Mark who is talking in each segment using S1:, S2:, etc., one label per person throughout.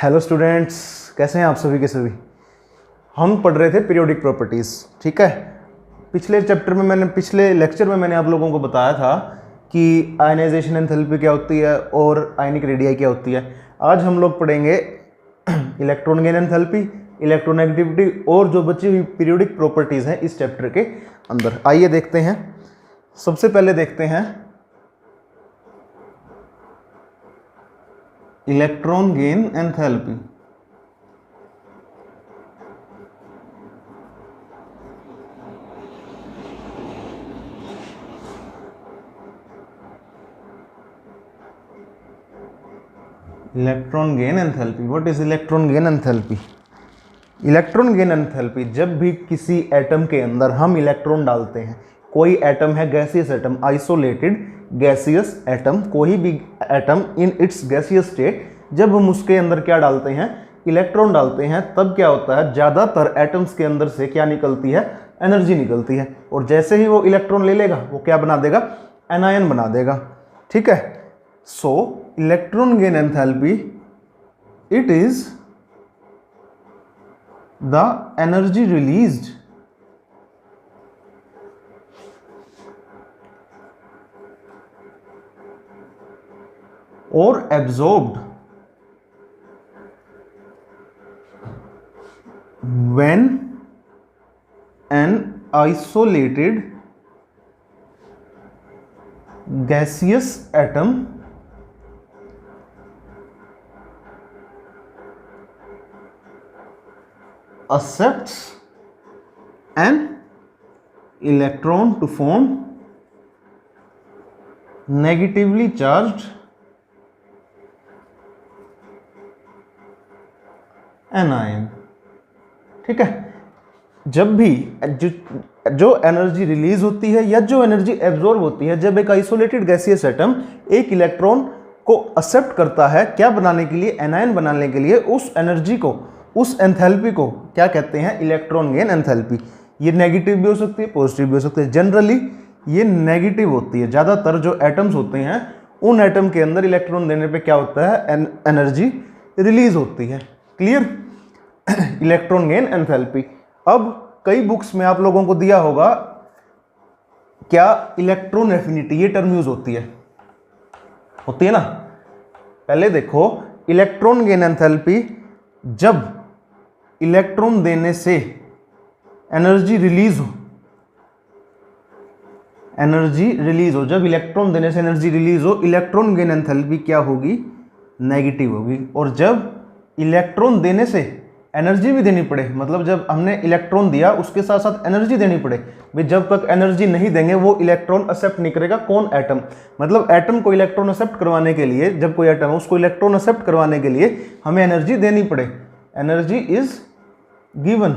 S1: Hello students, कैसे हैं आप सभी के सभी। हम पढ़ रहे थे पीरियोडिक प्रॉपर्टीज़, ठीक है। पिछले लेक्चर में मैंने आप लोगों को बताया था कि आयनाइजेशन एंथैल्पी क्या होती है और आयनिक रेडियाई क्या होती है। आज हम लोग पढ़ेंगे इलेक्ट्रॉन गेन एंथैल्पी, इलेक्ट्रोनेगेटिविटी और जो बची हुई पीरियोडिक प्रॉपर्टीज़ हैं इस चैप्टर के अंदर। आइए देखते हैं। सबसे पहले देखते हैं electron gain enthalpy. Electron gain enthalpy, what is electron gain enthalpy? Electron gain enthalpy, जब भी किसी एटम के अंदर हम इलेक्ट्रॉन डालते हैं, कोई एटम है gaseous atom, isolated gaseous atom, कोई भी atom in its gaseous state, जब हम उसके अंदर क्या डालते हैं, इलेक्ट्रॉन डालते हैं, तब क्या होता है, ज़्यादातर एटम्स के अंदर से क्या निकलती है, एनर्जी निकलती है। और जैसे ही वो इलेक्ट्रॉन ले लेगा वो क्या बना देगा, एनायन बना देगा, ठीक है। सो electron gain enthalpy, it is the energy released or absorbed when an isolated gaseous atom accepts an electron to form negatively charged anion, ठीक है। जब भी जो एनर्जी रिलीज होती है या जो एनर्जी एब्जॉर्ब होती है, जब एक आइसोलेटेड गैसियस एटम एक इलेक्ट्रॉन को एक्सेप्ट करता है, क्या बनाने के लिए, एनायन बनाने के लिए, उस एनर्जी को, उस एंथैल्पी को क्या कहते हैं, इलेक्ट्रॉन गेन एंथैल्पी। ये नेगेटिव भी हो सकती है, पॉजिटिव भी हो सकती है। जनरली ये नेगेटिव होती है। ज़्यादातर जो एटम्स होते हैं उन एटम के अंदर इलेक्ट्रॉन देने पे क्या होता है, एनर्जी रिलीज होती है। क्लियर? Electron gain enthalpy. अब कई बुक्स में आप लोगों को दिया होगा क्या, इलेक्ट्रॉन एफिनिटी, ये टर्म यूज होती है ना। पहले देखो, इलेक्ट्रॉन गेन एंथैल्पी, जब इलेक्ट्रॉन देने से एनर्जी रिलीज हो, जब इलेक्ट्रॉन देने से एनर्जी रिलीज हो, इलेक्ट्रॉन गेन एंथैल्पी क्या होगी, नेगेटिव होगी। और जब इलेक्ट्रॉन देने से एनर्जी भी देनी पड़े, मतलब जब हमने इलेक्ट्रॉन दिया उसके साथ साथ एनर्जी देनी पड़े, भाई जब तक एनर्जी नहीं देंगे वो इलेक्ट्रॉन एक्सेप्ट नहीं करेगा। कौन? एटम। मतलब एटम को इलेक्ट्रॉन एक्सेप्ट करवाने के लिए, जब कोई एटम है उसको इलेक्ट्रॉन एक्सेप्ट करवाने के लिए हमें एनर्जी देनी पड़े, energy is given,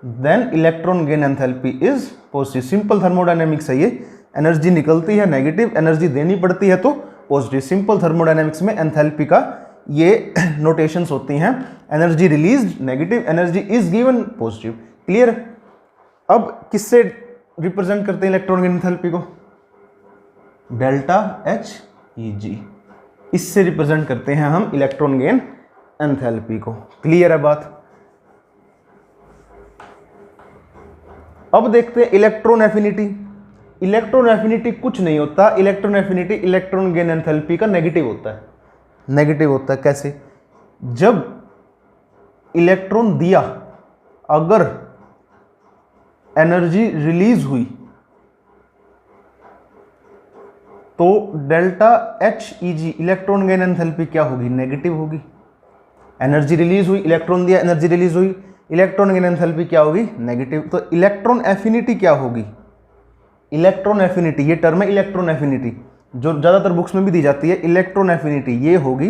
S1: then electron gain enthalpy is positive. Simple thermodynamics है ये। एनर्जी निकलती है नेगेटिव, एनर्जी देनी पड़ती है तो पॉजिटिव। सिंपल थर्मोडायनेमिक्स में एंथैल्पी का ये नोटेशंस होती हैं, energy released negative, energy is given positive. Clear? अब किससे रिप्रेजेंट करते हैं इलेक्ट्रॉन गेन एंथैल्पी को? डेल्टा एच ई जी, इससे रिप्रेजेंट करते हैं हम इलेक्ट्रॉन गेन एंथैल्पी को। क्लियर है बात? अब देखते हैं इलेक्ट्रॉन एफिनिटी। इलेक्ट्रॉन एफिनिटी कुछ नहीं होता, electron affinity electron gain enthalpy का नेगेटिव होता है। नेगेटिव होता है कैसे? जब इलेक्ट्रॉन दिया, अगर एनर्जी रिलीज हुई तो डेल्टा एच ई जी, इलेक्ट्रॉन गेन एंथैल्पी क्या होगी, नेगेटिव होगी। एनर्जी रिलीज हुई, इलेक्ट्रॉन दिया, एनर्जी रिलीज हुई, इलेक्ट्रॉन गेन एंथैल्पी क्या होगी, नेगेटिव। तो इलेक्ट्रॉन एफिनिटी क्या होगी, इलेक्ट्रॉन एफिनिटी, ये टर्म है इलेक्ट्रॉन एफिनिटी, जो ज़्यादातर बुक्स में भी दी जाती है। इलेक्ट्रॉन एफिनिटी ये होगी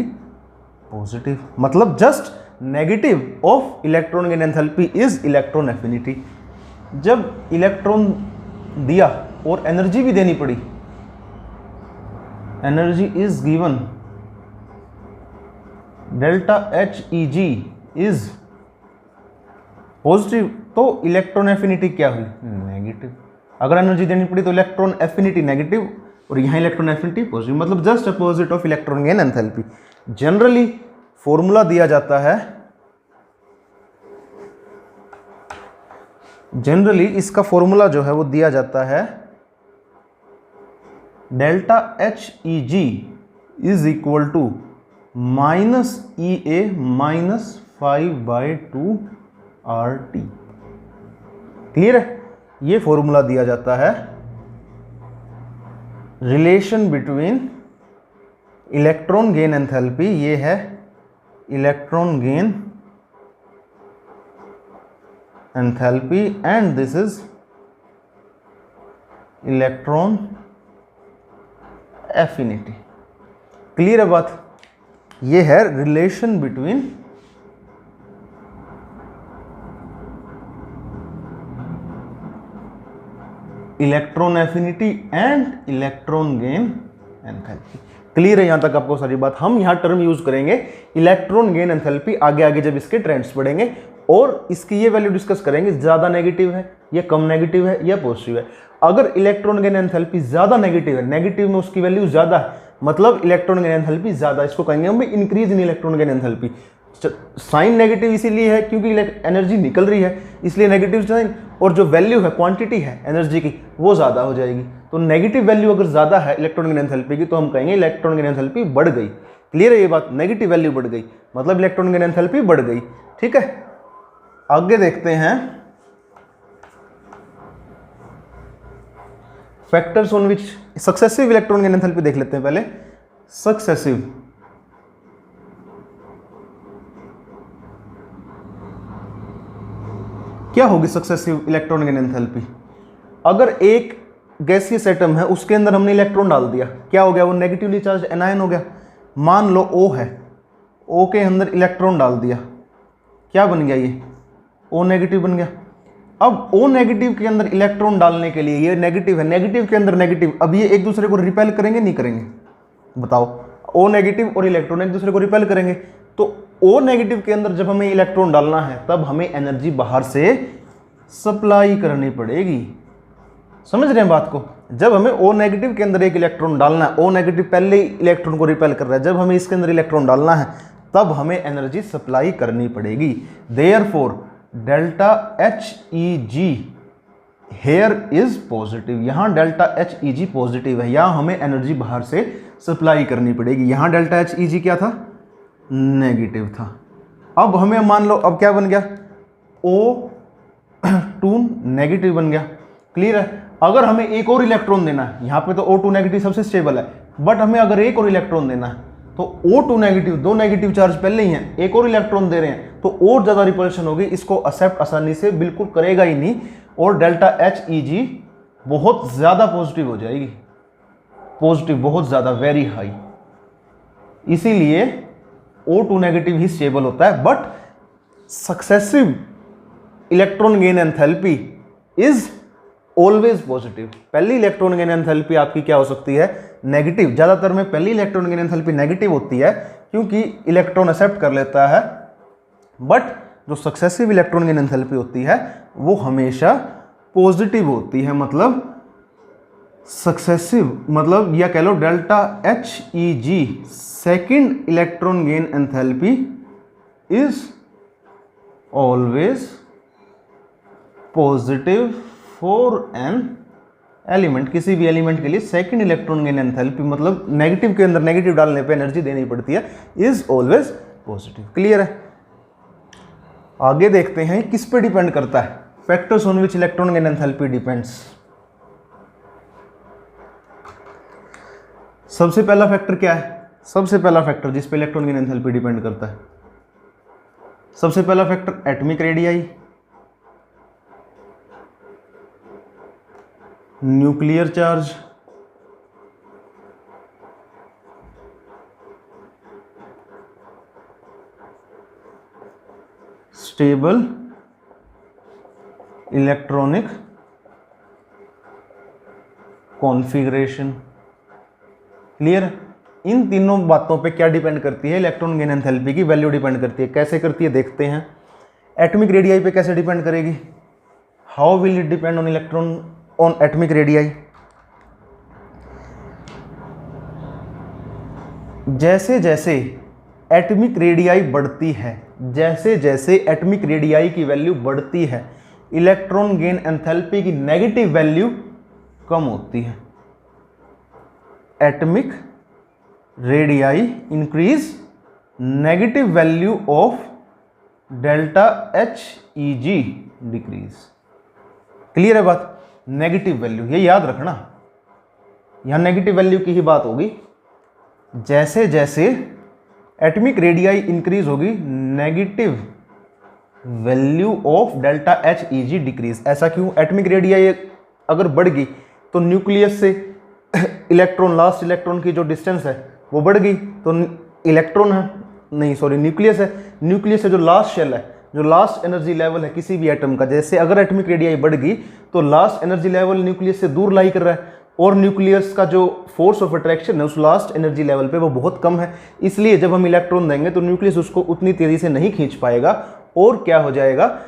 S1: पॉजिटिव, मतलब just negative of electron gain enthalpy is electron affinity. जब इलेक्ट्रॉन दिया और एनर्जी भी देनी पड़ी, energy is given, delta H E G is positive, तो इलेक्ट्रॉन एफिनिटी क्या हुई, नेगेटिव। अगर एनर्जी देनी पड़ी तो इलेक्ट्रॉन एफिनिटी नेगेटिव और यहाँ इलेक्ट्रॉन एफिनिटी पॉजिटिव, मतलब just opposite of electron gain enthalpy. Generally formula दिया जाता है, जनरली इसका फॉर्मूला जो है वो दिया जाता है delta H E G is equal to minus E A minus 5/2 R T. Clear है? ये फॉर्मूला दिया जाता है relation between electron gain enthalpy, ये है electron gain enthalpy and this is electron affinity. Clear है बात? ये है relation between electron affinity and electron gain enthalpy. Clear है यहां तक आपको सारी बात? हम यहां टर्म यूज करेंगे इलेक्ट्रॉन गेन एंथैल्पी आगे आगे जब इसके ट्रेंड्स पढ़ेंगे, और इसकी ये वैल्यू डिस्कस करेंगे ज्यादा नेगेटिव है या कम नेगेटिव है या पॉजिटिव है। अगर इलेक्ट्रॉन गेन एंथैल्पी ज्यादा नेगेटिव है, नेगेटिव में उसकी वैल्यू ज्यादा है, मतलब इलेक्ट्रॉन गेन एंथैल्पी ज्यादा, इसको कहेंगे हम increase in electron gain enthalpy. Sign negative इसीलिए है क्योंकि एनर्जी निकल रही है, इसलिए नेगेटिव साइन, और जो वैल्यू है, क्वांटिटी है एनर्जी की, वो ज्यादा हो जाएगी। तो नेगेटिव वैल्यू अगर ज्यादा है इलेक्ट्रॉन गेन एंथैल्पी की तो हम कहेंगे इलेक्ट्रॉन गेन एंथैल्पी बढ़ गई। क्लियर है ये बात? नेगेटिव वैल्यू बढ़ गई मतलब इलेक्ट्रॉन गेन एंथैल्पी बढ़ गई। ठीक है, आगे देखते हैं factors on which successive electron gain enthalpy देख लेते हैं पहले। सक्सेसिव क्या होगी? सक्सेसिव इलेक्ट्रॉन गेन एंथैल्पी, अगर एक गैसीय एटम है उसके अंदर हमने इलेक्ट्रॉन डाल दिया, क्या हो गया? वो नेगेटिवली चार्ज एनायन हो गया। मान लो O है, O के अंदर इलेक्ट्रॉन डाल दिया, क्या बन गया? ये O नेगेटिव बन गया। अब O नेगेटिव के अंदर इलेक्ट्रॉन डालने के लिए, ये नेगेटिव है, नेगेटिव के अंदर नेगेटिव, अब ये एक दूसरे को रिपेल करेंगे नहीं करेंगे? बताओ, O नेगेटिव और इलेक्ट्रॉन एक दूसरे को रिपेल करेंगे। तो O नेगेटिव के अंदर जब हमें इलेक्ट्रॉन डालना है तब हमें एनर्जी बाहर से सप्लाई करनी पड़ेगी। समझ रहे हैं बात को? जब हमें O नेगेटिव के अंदर एक इलेक्ट्रॉन डालना है, O नेगेटिव पहले ही इलेक्ट्रॉन को रिपेल कर रहा है, जब हमें इसके अंदर इलेक्ट्रॉन डालना है तब हमें एनर्जी सप्लाई करनी पड़ेगी। Therefore delta H E G here is positive, यहां delta H E G positive है, यहां हमें एनर्जी बाहर से सप्लाई करनी पड़ेगी। यहां डेल्टा एच ई जी क्या था? नेगेटिव था। अब हमें मान लो अब क्या बन गया? O2 नेगेटिव बन गया। क्लियर है? अगर हमें एक और इलेक्ट्रॉन देना है, यहाँ पे तो O2 नेगेटिव सबसे स्टेबल है, बट हमें अगर एक और इलेक्ट्रॉन देना है तो O2 नेगेटिव, दो नेगेटिव चार्ज पहले ही हैं, एक और इलेक्ट्रॉन दे रहे हैं तो और ज़्यादा रिपल्शन होगी, इसको एक्सेप्ट आसानी से बिल्कुल करेगा ही नहीं, और डेल्टा एच ई जी बहुत ज़्यादा पॉजिटिव हो जाएगी, पॉजिटिव बहुत ज़्यादा, वेरी हाई। इसीलिए O2 नेगेटिव ही स्टेबल होता है, but successive electron gain enthalpy is always positive. पहली इलेक्ट्रॉन गेन एंथैल्पी आपकी क्या हो सकती है? नेगेटिव। ज़्यादातर में पहली इलेक्ट्रॉन गेन एंथैल्पी नेगेटिव होती है क्योंकि इलेक्ट्रॉन एक्सेप्ट कर लेता है, बट जो सक्सेसिव इलेक्ट्रॉन गेन एंथैल्पी होती है वो हमेशा पॉजिटिव होती है। मतलब सक्सेसिव मतलब या कह लो delta H E G second electron gain enthalpy is always positive for an element. किसी भी एलिमेंट के लिए सेकेंड इलेक्ट्रॉन गेन एंथैल्पी मतलब नेगेटिव के अंदर नेगेटिव डालने पे एनर्जी देनी पड़ती है, इज ऑलवेज पॉजिटिव। क्लियर है? आगे देखते हैं किस पे डिपेंड करता है, factors on which electron gain enthalpy depends. सबसे पहला फैक्टर क्या है? सबसे पहला फैक्टर जिस पे इलेक्ट्रॉन गेन एंथैल्पी डिपेंड करता है, सबसे पहला factor atomic radii, nuclear charge, stable electronic configuration. Clear? इन तीनों बातों पे क्या डिपेंड करती है? इलेक्ट्रॉन गेन एंथैल्पी की वैल्यू डिपेंड करती है। कैसे करती है देखते हैं। एटॉमिक रेडियाई पे कैसे डिपेंड करेगी? How will it depend on electron on atomic radii? जैसे जैसे एटमिक रेडियाई बढ़ती है, जैसे जैसे एटमिक रेडियाई की वैल्यू बढ़ती है इलेक्ट्रॉन गेन एंथैल्पी की नेगेटिव वैल्यू कम होती है। Atomic radii increase, negative value of delta H E G decrease. Clear है बात? नेगेटिव वैल्यू, ये याद रखना, यहां नेगेटिव वैल्यू की ही बात होगी। जैसे जैसे एटमिक रेडियाई इंक्रीज होगी, negative value of delta H E G decrease. ऐसा क्यों? एटमिक रेडियाई अगर बढ़ गई तो न्यूक्लियस से इलेक्ट्रॉन, लास्ट इलेक्ट्रॉन की जो डिस्टेंस है वो बढ़ गई, तो इलेक्ट्रॉन है नहीं सॉरी न्यूक्लियस है, न्यूक्लियस से जो लास्ट शेल है, जो लास्ट एनर्जी लेवल है किसी भी एटम का, जैसे अगर एटमिक रेडियाई बढ़ गई तो लास्ट एनर्जी लेवल न्यूक्लियस से दूर लाई कर रहा है, और न्यूक्लियस का जो फोर्स ऑफ अट्रैक्शन है उस लास्ट एनर्जी लेवल पे वो बहुत कम है। इसलिए जब हम इलेक्ट्रॉन देंगे तो न्यूक्लियस उसको उतनी तेजी से नहीं खींच पाएगा, और क्या हो जाएगा,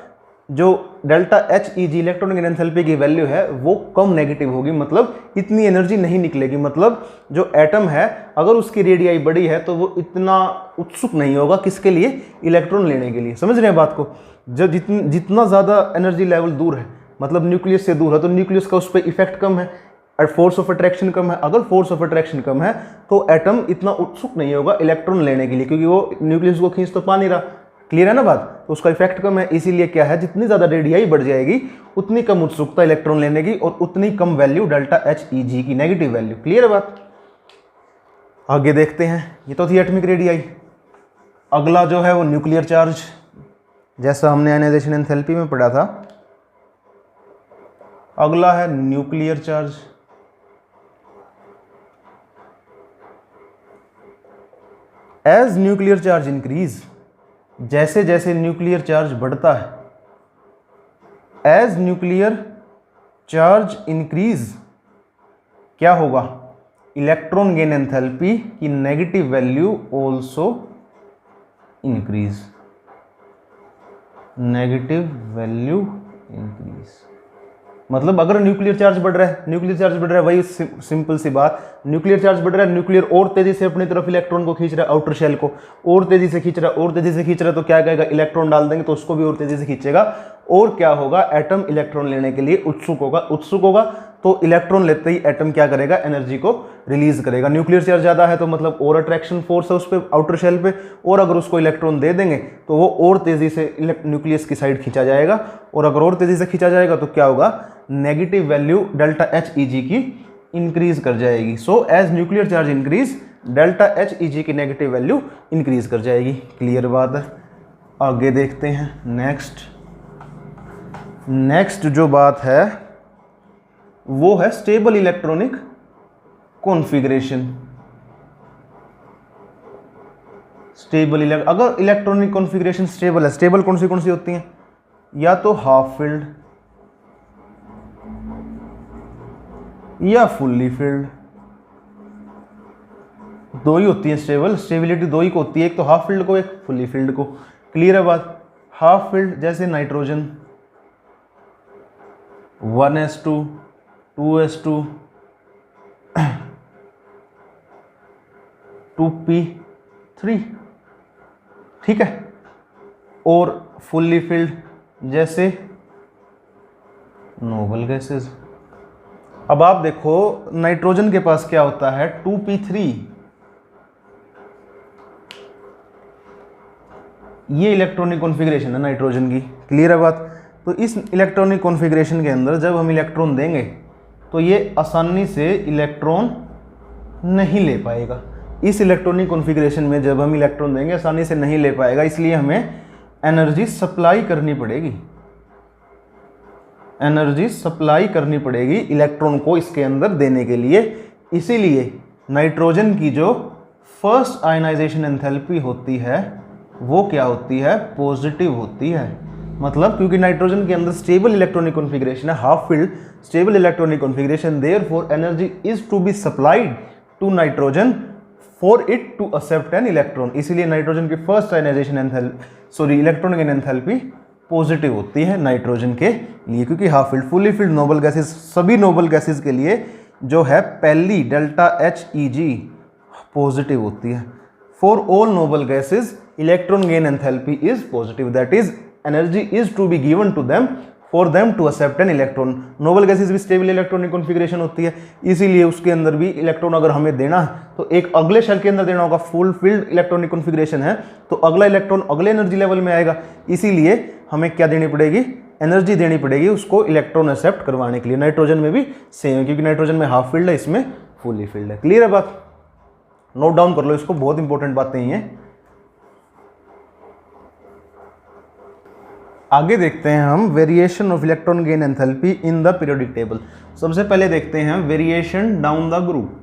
S1: जो डेल्टा एच ई जी इलेक्ट्रॉन गेन एंथैल्पी की वैल्यू है वो कम नेगेटिव होगी, मतलब इतनी एनर्जी नहीं निकलेगी। मतलब जो एटम है अगर उसकी रेडियाई बड़ी है तो वो इतना उत्सुक नहीं होगा किसके लिए, इलेक्ट्रॉन लेने के लिए। समझ रहे हैं बात को? जब जितना ज़्यादा एनर्जी लेवल दूर है, मतलब न्यूक्लियस से दूर है, तो न्यूक्लियस का उस पर इफेक्ट कम है और फोर्स ऑफ अट्रैक्शन कम है। अगर फोर्स ऑफ अट्रैक्शन कम है तो एटम इतना उत्सुक नहीं होगा इलेक्ट्रॉन लेने के लिए, क्योंकि वो न्यूक्लियस को खींच तो पा नहीं रहा। क्लियर है ना बात? तो उसका इफेक्ट कम है, इसीलिए क्या है, जितनी ज़्यादा रेडियाई बढ़ जाएगी उतनी कम उत्सुकता इलेक्ट्रॉन लेने की और उतनी कम value delta H E G की नेगेटिव वैल्यू। क्लियर है बात? आगे देखते हैं, ये तो थी एटमिक रेडियाई। अगला जो है वो न्यूक्लियर चार्ज, जैसा हमने आयनाइजेशन एंथैल्पी में पढ़ा था। अगला है nuclear charge. As nuclear charge increase, जैसे जैसे न्यूक्लियर चार्ज बढ़ता है, एज न्यूक्लियर चार्ज इंक्रीज क्या होगा, इलेक्ट्रॉन गेन एंथैल्पी की negative value also increase, negative value increase. मतलब अगर न्यूक्लियर चार्ज बढ़ रहा है, न्यूक्लियर चार्ज बढ़ रहा है, वही सिंपल सी बात, न्यूक्लियर चार्ज बढ़ रहा है, न्यूक्लियर और तेजी से अपनी तरफ इलेक्ट्रॉन को खींच रहा है, आउटर शेल को और तेजी से खींच रहा है, और तेजी से खींच रहा है, तो क्या कहेगा, इलेक्ट्रॉन डाल देंगे तो उसको भी और तेजी से खींचेगा, और क्या होगा, एटम इलेक्ट्रॉन लेने के लिए उत्सुक होगा, तो इलेक्ट्रॉन लेते ही एटम क्या करेगा, एनर्जी को रिलीज करेगा। न्यूक्लियर चार्ज ज़्यादा है तो मतलब और अट्रैक्शन फोर्स है उस पर, आउटर शेल पे, और अगर उसको इलेक्ट्रॉन दे देंगे तो वो और तेज़ी से न्यूक्लियस की साइड खींचा जाएगा, और अगर और तेज़ी से खींचा जाएगा तो क्या होगा, negative value delta H E G की इंक्रीज कर जाएगी। So as nuclear charge increase, delta H E G की नेगेटिव वैल्यू इंक्रीज कर जाएगी। क्लियर बात है? आगे देखते हैं नेक्स्ट जो बात है वो है स्टेबल इलेक्ट्रॉनिक कॉन्फ़िगरेशन। अगर इलेक्ट्रॉनिक कॉन्फ़िगरेशन स्टेबल है, स्टेबल कौन सी होती हैं, या तो हाफ फिल्ड या फुल्ली फिल्ड, दो ही होती है स्टेबल, स्टेबिलिटी दो ही को होती है, एक तो हाफ फील्ड को, एक फुल्ली फील्ड को। क्लियर है बात? हाफ फील्ड जैसे नाइट्रोजन 1s2 2s2 2p3, ठीक है, और फुल्ली फील्ड जैसे नोबल गैसेस। अब आप देखो नाइट्रोजन के पास क्या होता है, 2p3, ये इलेक्ट्रॉनिक कॉन्फ़िगरेशन है नाइट्रोजन की। क्लियर है बात? तो इस इलेक्ट्रॉनिक कॉन्फ़िगरेशन के अंदर जब हम इलेक्ट्रॉन देंगे तो ये आसानी से इलेक्ट्रॉन नहीं ले पाएगा। इस इलेक्ट्रॉनिक कॉन्फ़िगरेशन में जब हम इलेक्ट्रॉन देंगे आसानी से नहीं ले पाएगा, इसलिए हमें एनर्जी सप्लाई करनी पड़ेगी, एनर्जी सप्लाई करनी पड़ेगी इलेक्ट्रॉन को इसके अंदर देने के लिए। इसीलिए नाइट्रोजन की जो फर्स्ट आयनाइजेशन एंथैल्पी होती है वो क्या होती है, पॉजिटिव होती है। मतलब क्योंकि नाइट्रोजन के अंदर स्टेबल इलेक्ट्रॉनिक कॉन्फ़िगरेशन है, half filled stable electronic configuration, therefore energy is to be supplied to nitrogen for it to accept an electron. इसीलिए नाइट्रोजन की first ionization electron gain enthalpy positive होती है नाइट्रोजन के लिए, क्योंकि half filled, fully filled, noble gases, सभी noble gases के लिए जो है पहली delta H E G positive होती है। For all noble gases electron gain enthalpy is positive, that is energy is to be given to them for them to accept an electron. Noble gases भी stable electronic configuration होती है, इसीलिए उसके अंदर भी electron अगर हमें देना है तो एक अगले शेल के अंदर देना होगा, फुल फिल्ड इलेक्ट्रॉनिक कॉन्फ़िगरेशन है तो अगला इलेक्ट्रॉन अगले एनर्जी लेवल में आएगा, इसीलिए हमें क्या देनी पड़ेगी, एनर्जी देनी पड़ेगी उसको इलेक्ट्रॉन एक्सेप्ट करवाने के लिए। नाइट्रोजन में भी सेम है, क्योंकि नाइट्रोजन में हाफ फील्ड है, इसमें फुली फील्ड है। क्लियर है बात, नोट डाउन कर लो इसको, बहुत इंपॉर्टेंट बातें हैं। आगे देखते हैं हम variation of electron gain enthalpy in the periodic table. सबसे पहले देखते हैं variation down the group.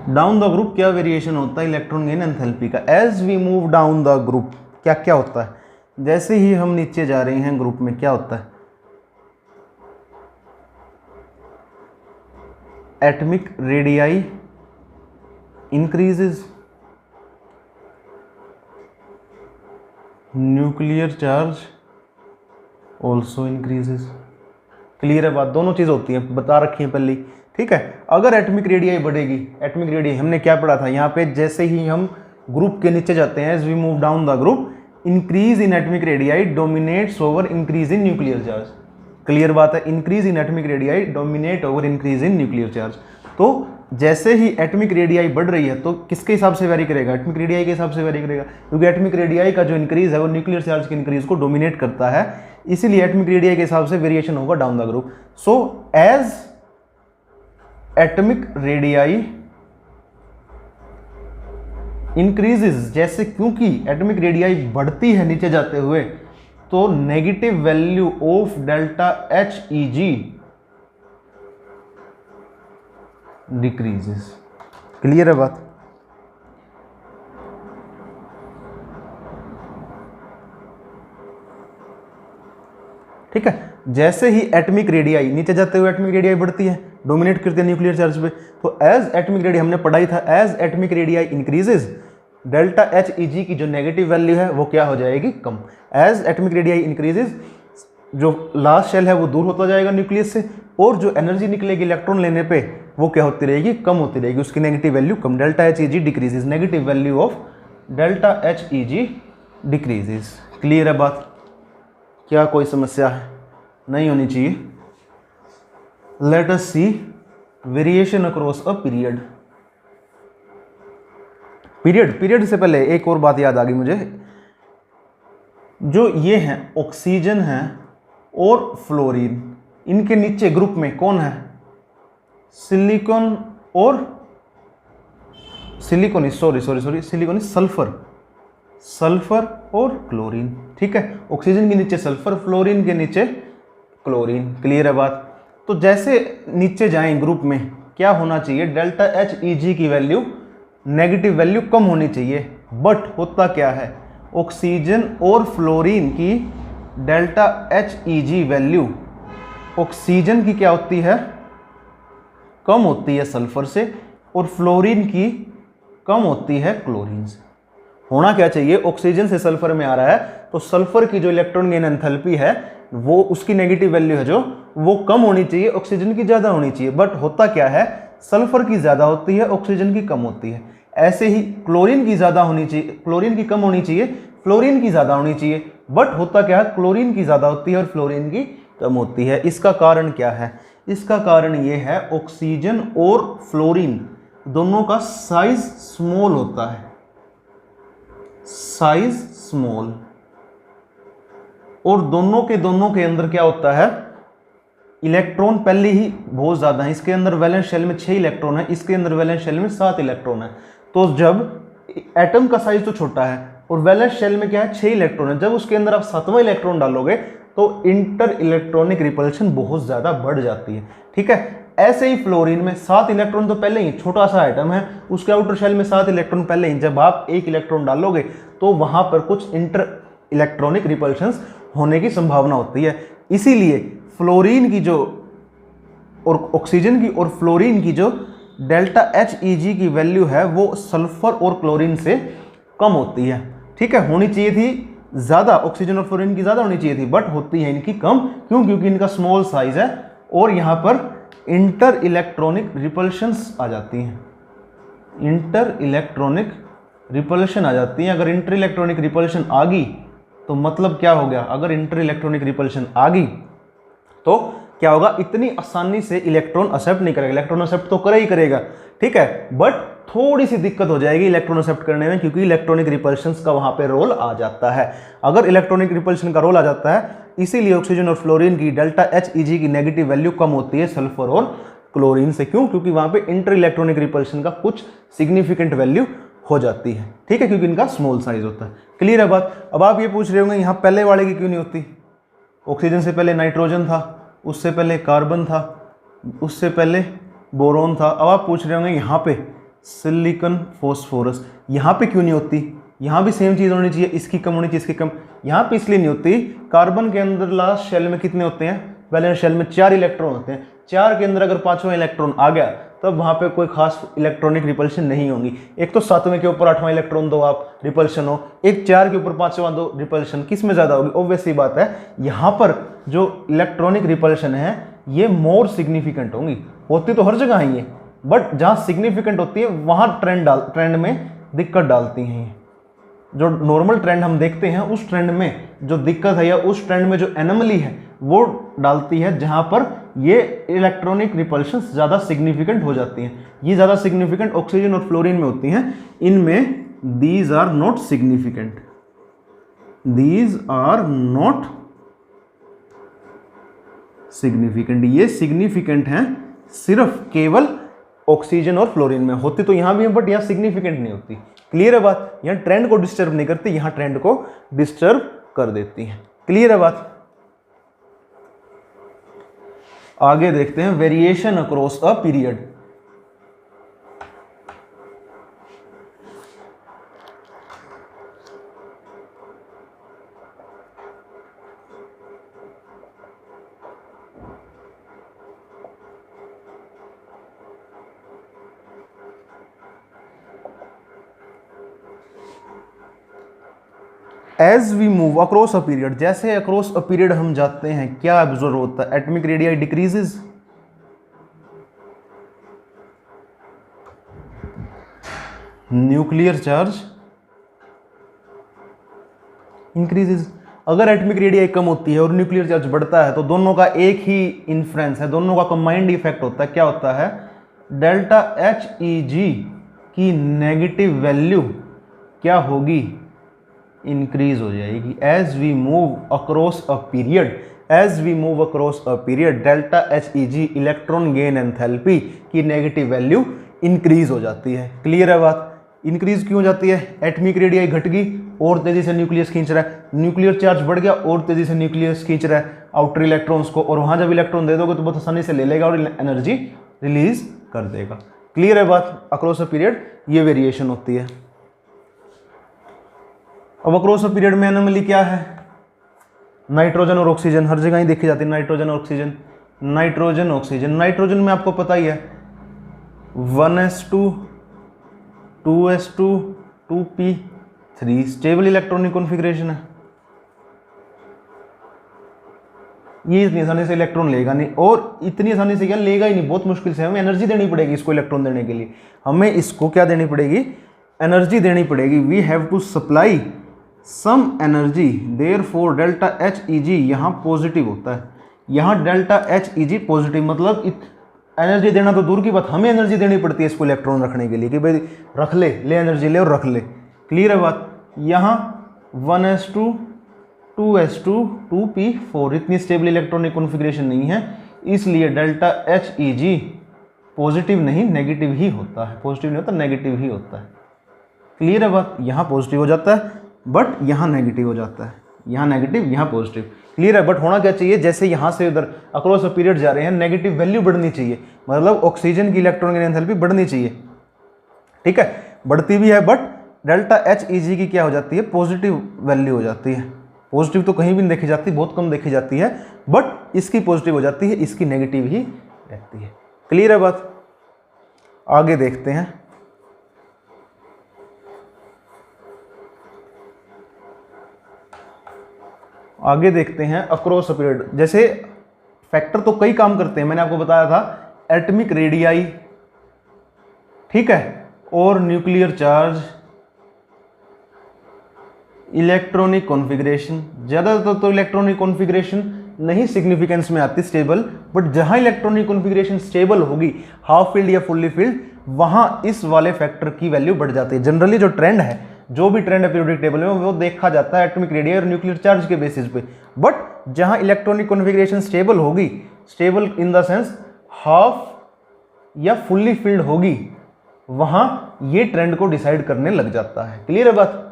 S1: Down the group क्या वेरिएशन होता है इलेक्ट्रॉन गेन एंथैल्पी का। As we move down the group क्या क्या होता है, जैसे ही हम नीचे जा रहे हैं ग्रुप में क्या होता है, atomic radii increases, nuclear charge also increases. Clear है बात, दोनों चीज होती है, बता रखी है पहले, ठीक है। अगर एटॉमिक रेडियाई बढ़ेगी, एटॉमिक रेडियाई हमने क्या पढ़ा था यहाँ पे, जैसे ही हम ग्रुप के नीचे जाते हैं, as we move down the group increase in atomic radii dominates over increase in nuclear charge. Clear बात है, increase in atomic radii dominate over increase in nuclear charge. तो जैसे ही एटॉमिक रेडियाई बढ़ रही है तो किसके हिसाब से वेरी करेगा, एटॉमिक रेडियाई के हिसाब से वेरी करेगा, क्योंकि एटॉमिक रेडियाई का जो इंक्रीज है वो न्यूक्लियर चार्ज के इंक्रीज को डोमिनेट करता है, इसीलिए एटॉमिक रेडियाई के हिसाब से वेरिएशन होगा down the group. So as atomic radii increases, जैसे क्योंकि एटॉमिक रेडियाई बढ़ती है नीचे जाते हुए, तो negative value of delta H E G decreases. Clear है बात, ठीक है। जैसे ही एटॉमिक रेडियाई नीचे जाते हुए एटॉमिक रेडियाई बढ़ती है, डोमिनेट करती है न्यूक्लियर चार्ज पे, तो एज एटॉमिक रेडियाई हमने पढ़ाई था, as atomic radii increases delta H E G की जो नेगेटिव वैल्यू है वो क्या हो जाएगी, कम। एज एटॉमिक रेडियाई इंक्रीजेस, जो लास्ट शेल है वो दूर होता जाएगा न्यूक्लियस से, और जो एनर्जी निकलेगी इलेक्ट्रॉन लेने पे वो क्या होती रहेगी, कम होती रहेगी, उसकी नेगेटिव वैल्यू कम। Delta H E G decreases, negative value of delta H E G decreases. Clear है बात, क्या कोई समस्या है, नहीं होनी चाहिए। Let us see variation across a period. Period से पहले एक और बात याद आ गई मुझे, जो ये हैं ऑक्सीजन है और फ्लोरीन, इनके नीचे ग्रुप में कौन है, सिलिकॉन और सिलिकॉन सिलिकॉन सल्फर, सल्फर और क्लोरीन, ठीक है। ऑक्सीजन के नीचे सल्फर, फ्लोरीन के नीचे क्लोरीन। क्लियर है बात। तो जैसे नीचे जाएं ग्रुप में क्या होना चाहिए, डेल्टा एच ई जी की वैल्यू, नेगेटिव वैल्यू कम होनी चाहिए, बट होता क्या है, ऑक्सीजन और फ्लोरीन की डेल्टा एच ई जी वैल्यू ऑक्सीजन की क्या होती है, कम होती है सल्फर से, और फ्लोरीन की कम होती है क्लोरीन से। होना क्या चाहिए, ऑक्सीजन से सल्फर में आ रहा है तो सल्फर की जो इलेक्ट्रॉन गेन एंथैल्पी है वो उसकी नेगेटिव वैल्यू है जो वो कम होनी चाहिए, ऑक्सीजन की ज़्यादा होनी चाहिए, बट होता क्या है, सल्फर की ज़्यादा होती है, ऑक्सीजन की कम होती है। ऐसे ही क्लोरीन की ज़्यादा होनी चाहिए, क्लोरीन की कम होनी चाहिए, फ्लोरीन की ज़्यादा होनी चाहिए, बट होता क्या है, क्लोरीन की ज़्यादा होती है और फ्लोरीन की कम होती है। इसका कारण क्या है, इसका कारण ये है ऑक्सीजन और फ्लोरीन दोनों का साइज स्मॉल होता है, साइज स्मॉल, और दोनों के अंदर क्या होता है, इलेक्ट्रॉन पहले ही बहुत ज़्यादा है। इसके अंदर वैलेंस शेल में 6 इलेक्ट्रॉन है, इसके अंदर वैलेंस शेल में 7 इलेक्ट्रॉन है। तो जब एटम का साइज तो छोटा है और वैलेंस शेल में क्या है, 6 इलेक्ट्रॉन है, जब उसके अंदर आप 7वां इलेक्ट्रॉन डालोगे तो इंटर इलेक्ट्रॉनिक रिपल्शन बहुत ज़्यादा बढ़ जाती है, ठीक है। ऐसे ही फ्लोरीन में 7 इलेक्ट्रॉन तो पहले ही, छोटा सा आइटम है, उसके आउटर शेल में 7 इलेक्ट्रॉन पहले ही, जब आप 1 इलेक्ट्रॉन डालोगे तो वहाँ पर कुछ इंटर इलेक्ट्रॉनिक रिपल्शंस होने की संभावना होती है। इसीलिए फ्लोरीन की जो और ऑक्सीजन की और फ्लोरीन की जो डेल्टा एच ई जी की वैल्यू है वो सल्फर और क्लोरीन से कम होती है, ठीक है। होनी चाहिए थी ज़्यादा, ऑक्सीजन और फ्लोरीन की ज़्यादा होनी चाहिए थी, बट होती है इनकी कम। क्यों? क्योंकि इनका स्मॉल साइज है और यहाँ पर इंटर इलेक्ट्रॉनिक रिपल्शंस आ जाती हैं, इंटर इलेक्ट्रॉनिक रिपल्शन आ जाती हैं। अगर इंटर इलेक्ट्रॉनिक रिपल्शन आ गई तो मतलब क्या हो गया? अगर इंटर इलेक्ट्रॉनिक रिपल्शन आ गई तो क्या होगा? इतनी आसानी से इलेक्ट्रॉन एक्सेप्ट नहीं करेगा। इलेक्ट्रॉन एक्सेप्ट तो करे ही करेगा, ठीक है, बट थोड़ी सी दिक्कत हो जाएगी इलेक्ट्रॉन एक्सेप्ट करने में, क्योंकि इलेक्ट्रॉनिक रिपल्शन का वहां पे रोल आ जाता है। अगर इलेक्ट्रॉनिक रिपल्शन का रोल आ जाता है, इसीलिए ऑक्सीजन और फ्लोरीन की डेल्टा HEG की नेगेटिव वैल्यू कम होती है सल्फर और क्लोरीन से। क्यों? क्योंकि वहां पे इंटर इलेक्ट्रॉनिक रिपल्शन का कुछ सिग्निफिकेंट वैल्यू हो जाती है, ठीक है, क्योंकि इनका स्मॉल साइज होता है। क्लियर है बात? अब आप ये पूछ रहे होंगे यहाँ पहले वाले की क्यों नहीं होती? ऑक्सीजन से पहले नाइट्रोजन था, उससे पहले कार्बन था, उससे पहले बोरोन था। अब आप पूछ रहे होंगे यहाँ पे सिलिकॉन फास्फोरस, यहाँ पे क्यों नहीं होती? यहाँ भी सेम चीज़ होनी चाहिए, इसकी कम होनी चाहिए, इसकी कम। यहाँ पे इसलिए नहीं होती, कार्बन के अंदर लास्ट शेल में कितने होते हैं? वैलेंस शेल में 4 इलेक्ट्रॉन होते हैं। 4 के अंदर अगर 5वां इलेक्ट्रॉन आ गया तब वहाँ पे कोई खास इलेक्ट्रॉनिक रिपल्शन नहीं होगी। एक तो 7वें के ऊपर 8वां इलेक्ट्रॉन दो आप, रिपल्शन हो, एक 4 के ऊपर 5वां दो, रिपल्शन। किस में ज़्यादा होगी? ऑब्वियस सी बात है, यहाँ पर जो इलेक्ट्रॉनिक रिपल्शन है ये मोर सिग्निफिकेंट होंगी। होती तो हर जगह है ये, बट जहाँ सिग्निफिकेंट होती है वहाँ ट्रेंड में दिक्कत डालती हैं ये। जो नॉर्मल ट्रेंड हम देखते हैं उस ट्रेंड में जो दिक्कत है या उस ट्रेंड में जो एनोमली है वो डालती है, जहां पर ये इलेक्ट्रॉनिक रिपल्शंस ज़्यादा सिग्निफिकेंट हो जाती हैं। ये ज़्यादा सिग्निफिकेंट ऑक्सीजन और फ्लोरीन में होती हैं, इनमें these are not significant, these are not significant. ये सिग्निफिकेंट हैं सिर्फ केवल ऑक्सीजन और फ्लोरीन में। होती तो यहां भी है बट यहां सिग्निफिकेंट नहीं होती। क्लियर है बात? यहां ट्रेंड को डिस्टर्ब नहीं करती, यहां ट्रेंड को डिस्टर्ब कर देती हैं। क्लियर है बात? आगे देखते हैं variation across a period. As we move across a period, जैसे अक्रॉस अ पीरियड हम जाते हैं क्या ऑब्जर्व होता है? Atomic radii decreases, nuclear charge increases. अगर एटॉमिक रेडियाई कम होती है और न्यूक्लियर चार्ज बढ़ता है तो दोनों का एक ही इन्फ्लुएंस है, दोनों का कंबाइंड इफेक्ट होता है। क्या होता है? डेल्टा HEG की नेगेटिव वैल्यू क्या होगी? इंक्रीज हो जाएगी। As we move across a period, as we move across a period delta HEG electron gain enthalpy की नेगेटिव वैल्यू इंक्रीज हो जाती है। क्लियर है बात? इंक्रीज क्यों हो जाती है? एटॉमिक रेडियाई घट गई और तेजी से न्यूक्लियस खींच रहा है, न्यूक्लियर चार्ज बढ़ गया और तेजी से न्यूक्लियस खींच रहा है आउटर इलेक्ट्रॉन्स को, और वहां जब इलेक्ट्रॉन दे दोगे तो बहुत आसानी से ले लेगा और एनर्जी रिलीज कर देगा। क्लियर है बात? अक्रॉस अ पीरियड ये वेरिएशन होती है। अब अक्रॉस अ पीरियड में एनोमली क्या है? नाइट्रोजन और ऑक्सीजन हर जगह ही देखी जाती है। नाइट्रोजन और ऑक्सीजन, नाइट्रोजन ऑक्सीजन। नाइट्रोजन में आपको पता ही है 1s2 2s2 2p3 stable electronic configuration है। ये इतनी आसानी से इलेक्ट्रॉन लेगा नहीं, और इतनी आसानी से क्या लेगा ही नहीं, बहुत मुश्किल से। हमें एनर्जी देनी पड़ेगी इसको इलेक्ट्रॉन देने के लिए। हमें इसको क्या देनी पड़ेगी? एनर्जी देनी पड़ेगी। We have to supply some energy, therefore delta HEG यहाँ पॉजिटिव होता है। यहाँ डेल्टा HEG पॉजिटिव मतलब एनर्जी देना तो दूर की बात, हमें एनर्जी देनी पड़ती है इसको इलेक्ट्रॉन रखने के लिए कि भाई रख ले एनर्जी ले और रख ले। क्लियर है बात? यहाँ 1s2 2s2 2p4 इतनी स्टेबल इलेक्ट्रॉनिक कॉन्फ़िगरेशन नहीं है, इसलिए डेल्टा HEG पॉजिटिव नहीं नेगेटिव ही होता है। पॉजिटिव नहीं होता, नेगेटिव ही होता है। क्लियर है बात? यहाँ पॉजिटिव हो जाता है बट यहाँ नेगेटिव हो जाता है, यहाँ नेगेटिव यहाँ पॉजिटिव। क्लियर है? बट होना क्या चाहिए? जैसे यहाँ से उधर अक्रॉस अ पीरियड जा रहे हैं नेगेटिव वैल्यू बढ़नी चाहिए, मतलब ऑक्सीजन की इलेक्ट्रॉन की एंथैल्पी बढ़नी चाहिए। ठीक है, बढ़ती भी है बट डेल्टा HEG की क्या हो जाती है? पॉजिटिव वैल्यू हो जाती है। पॉजिटिव तो कहीं भी नहीं देखी जाती, बहुत कम देखी जाती है, बट इसकी पॉजिटिव हो जाती है, इसकी नेगेटिव ही रहती है। क्लियर है बात? आगे देखते हैं। आगे देखते हैं अक्रॉस अ पीरियड। जैसे फैक्टर तो कई काम करते हैं, मैंने आपको बताया था एटॉमिक रेडियाई, ठीक है, और न्यूक्लियर चार्ज, इलेक्ट्रॉनिक कॉन्फ़िगरेशन। ज़्यादातर तो इलेक्ट्रॉनिक कॉन्फ़िगरेशन नहीं सिग्निफिकेंस में आती स्टेबल, बट जहां इलेक्ट्रॉनिक कॉन्फ़िगरेशन स्टेबल होगी, हाफ फील्ड या फुल्ली फील्ड, वहां इस वाले फैक्टर की वैल्यू बढ़ जाती है। जनरली जो ट्रेंड है, जो भी ट्रेंड है पीरियोडिक टेबल में, वो देखा जाता है एटॉमिक रेडियाई और न्यूक्लियर चार्ज के बेसिस पे। बट जहां इलेक्ट्रॉनिक कॉन्फ़िगरेशन स्टेबल होगी, stable in the sense half या फुल्ली फील्ड होगी, वहां ये ट्रेंड को डिसाइड करने लग जाता है। क्लियर है बात?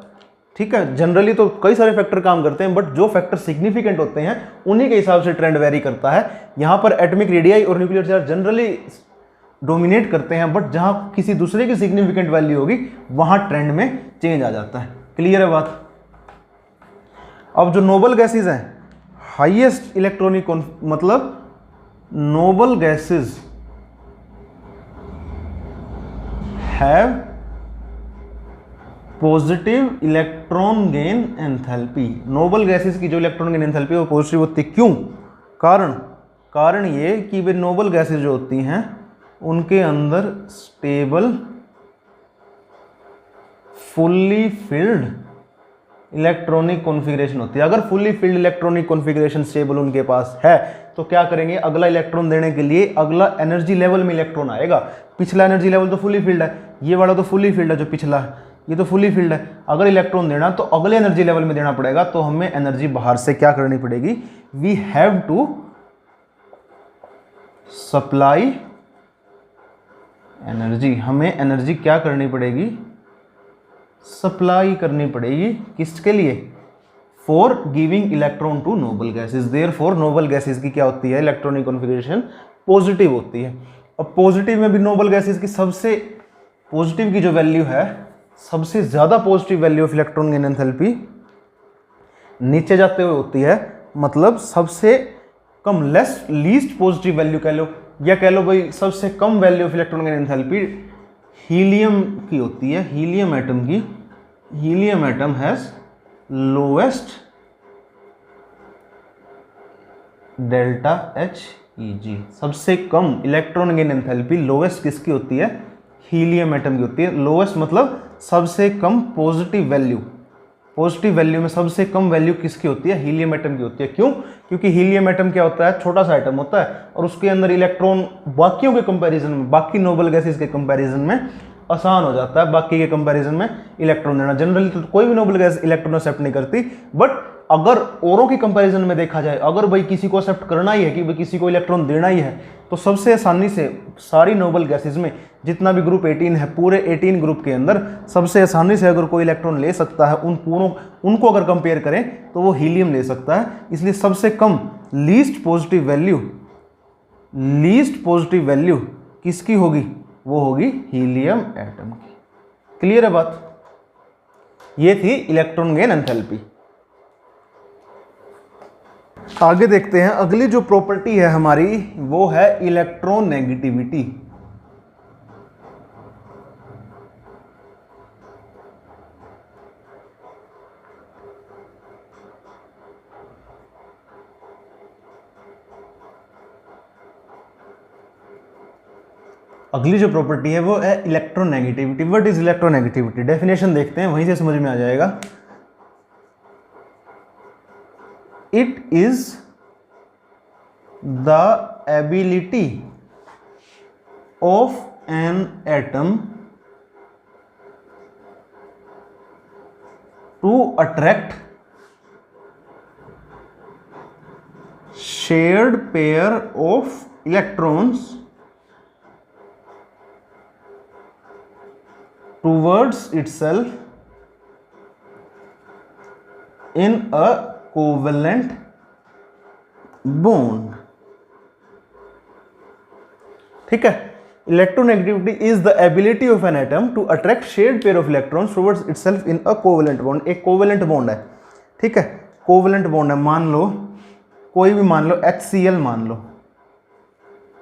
S1: ठीक है। जनरली तो कई सारे फैक्टर काम करते हैं, बट जो फैक्टर सिग्निफिकेंट होते हैं उन्हीं के हिसाब से ट्रेंड वेरी करता है। यहां पर एटॉमिक रेडियाई और न्यूक्लियर चार्ज जनरली डोमिनेट करते हैं, बट जहां किसी दूसरे की सिग्निफिकेंट वैल्यू होगी, वहां ट्रेंड में चेंज आ जाता है। क्लियर है बात? अब जो नोबल गैसेज हैं, हाईएस्ट इलेक्ट्रॉनिक मतलब noble gases have positive electron gain enthalpy. Noble gases की जो इलेक्ट्रॉन गेन एंथैल्पी है वो पॉजिटिव होती है। क्यों? कारण ये कि वे नोबल गैसेस जो होती हैं उनके अंदर stable fully filled electronic configuration होती है। अगर fully filled electronic configuration stable उनके पास है तो क्या करेंगे, अगला इलेक्ट्रॉन देने के लिए अगला एनर्जी लेवल में इलेक्ट्रॉन आएगा। पिछला एनर्जी लेवल तो फुल्ली फिल्ड है, ये वाला तो फुल्ली फिल्ड है, जो पिछला है ये तो फुल्ली फिल्ड है। अगर इलेक्ट्रॉन देना तो अगले एनर्जी लेवल में देना पड़ेगा, तो हमें एनर्जी बाहर से क्या करनी पड़ेगी, we have to supply energy. हमें एनर्जी क्या करनी पड़ेगी, सप्लाई करनी पड़ेगी। किसके लिए? For giving electron to noble gases. Therefore noble gases की क्या होती है, इलेक्ट्रॉनिक कॉन्फ़िगरेशन पॉजिटिव होती है। अब पॉजिटिव में भी नोबल गैसेज की सबसे पॉजिटिव की जो वैल्यू है, सबसे ज़्यादा positive value of electron gain enthalpy नीचे जाते हुए होती है। मतलब सबसे कम लीस्ट पॉजिटिव वैल्यू कह लो, या कह लो भाई सबसे कम value of electron gain enthalpy helium की होती है। हीलियम एटम की, helium atom has lowest delta H E G. सबसे कम इलेक्ट्रॉन गेन एंथैल्पी लोएस्ट किसकी होती है, हीलियम एटम की होती है। लोएस्ट मतलब सबसे कम पॉजिटिव वैल्यू, पॉजिटिव वैल्यू में सबसे कम वैल्यू किसकी होती है, हीलियम एटम की होती है। क्यों? क्योंकि हीलियम एटम क्या होता है, छोटा सा एटम होता है, और उसके अंदर इलेक्ट्रॉन बाकियों के कंपैरिजन में, बाकी नोबल गैसेस के कंपैरिजन में आसान हो जाता है बाकी के कंपैरिजन में इलेक्ट्रॉन देना। जनरली तो कोई भी नोबल गैस इलेक्ट्रॉन एक्सेप्ट नहीं करती, बट अगर औरों की कंपैरिजन में देखा जाए, अगर भाई किसी को एक्सेप्ट करना ही है कि भाई किसी को इलेक्ट्रॉन देना ही है, तो सबसे आसानी से सारी नोबल गैसेज में जितना भी ग्रुप 18 है, पूरे 18 ग्रुप के अंदर सबसे आसानी से अगर कोई इलेक्ट्रॉन ले सकता है, उनको अगर कंपेयर करें तो वो हीलियम ले सकता है। इसलिए सबसे कम लीस्ट पॉजिटिव वैल्यू किसकी होगी, वो होगी हीलियम एटम की। क्लियर है बात? ये थी इलेक्ट्रॉन गेन एंथैल्पी। आगे देखते हैं, अगली जो प्रॉपर्टी है हमारी वो है इलेक्ट्रोनेगेटिविटी। अगली जो प्रॉपर्टी है वो है electronegativity. What is electronegativity? Definition देखते हैं, वहीं से समझ में आ जाएगा। It is the ability of an atom to attract shared pair of electrons towards itself in a covalent bond। ठीक है, electronegativity is the ability of an atom to attract shared pair of electrons towards itself in a covalent bond. एक covalent bond है, ठीक है, covalent bond है। मान लो कोई भी, मान लो HCl, मान लो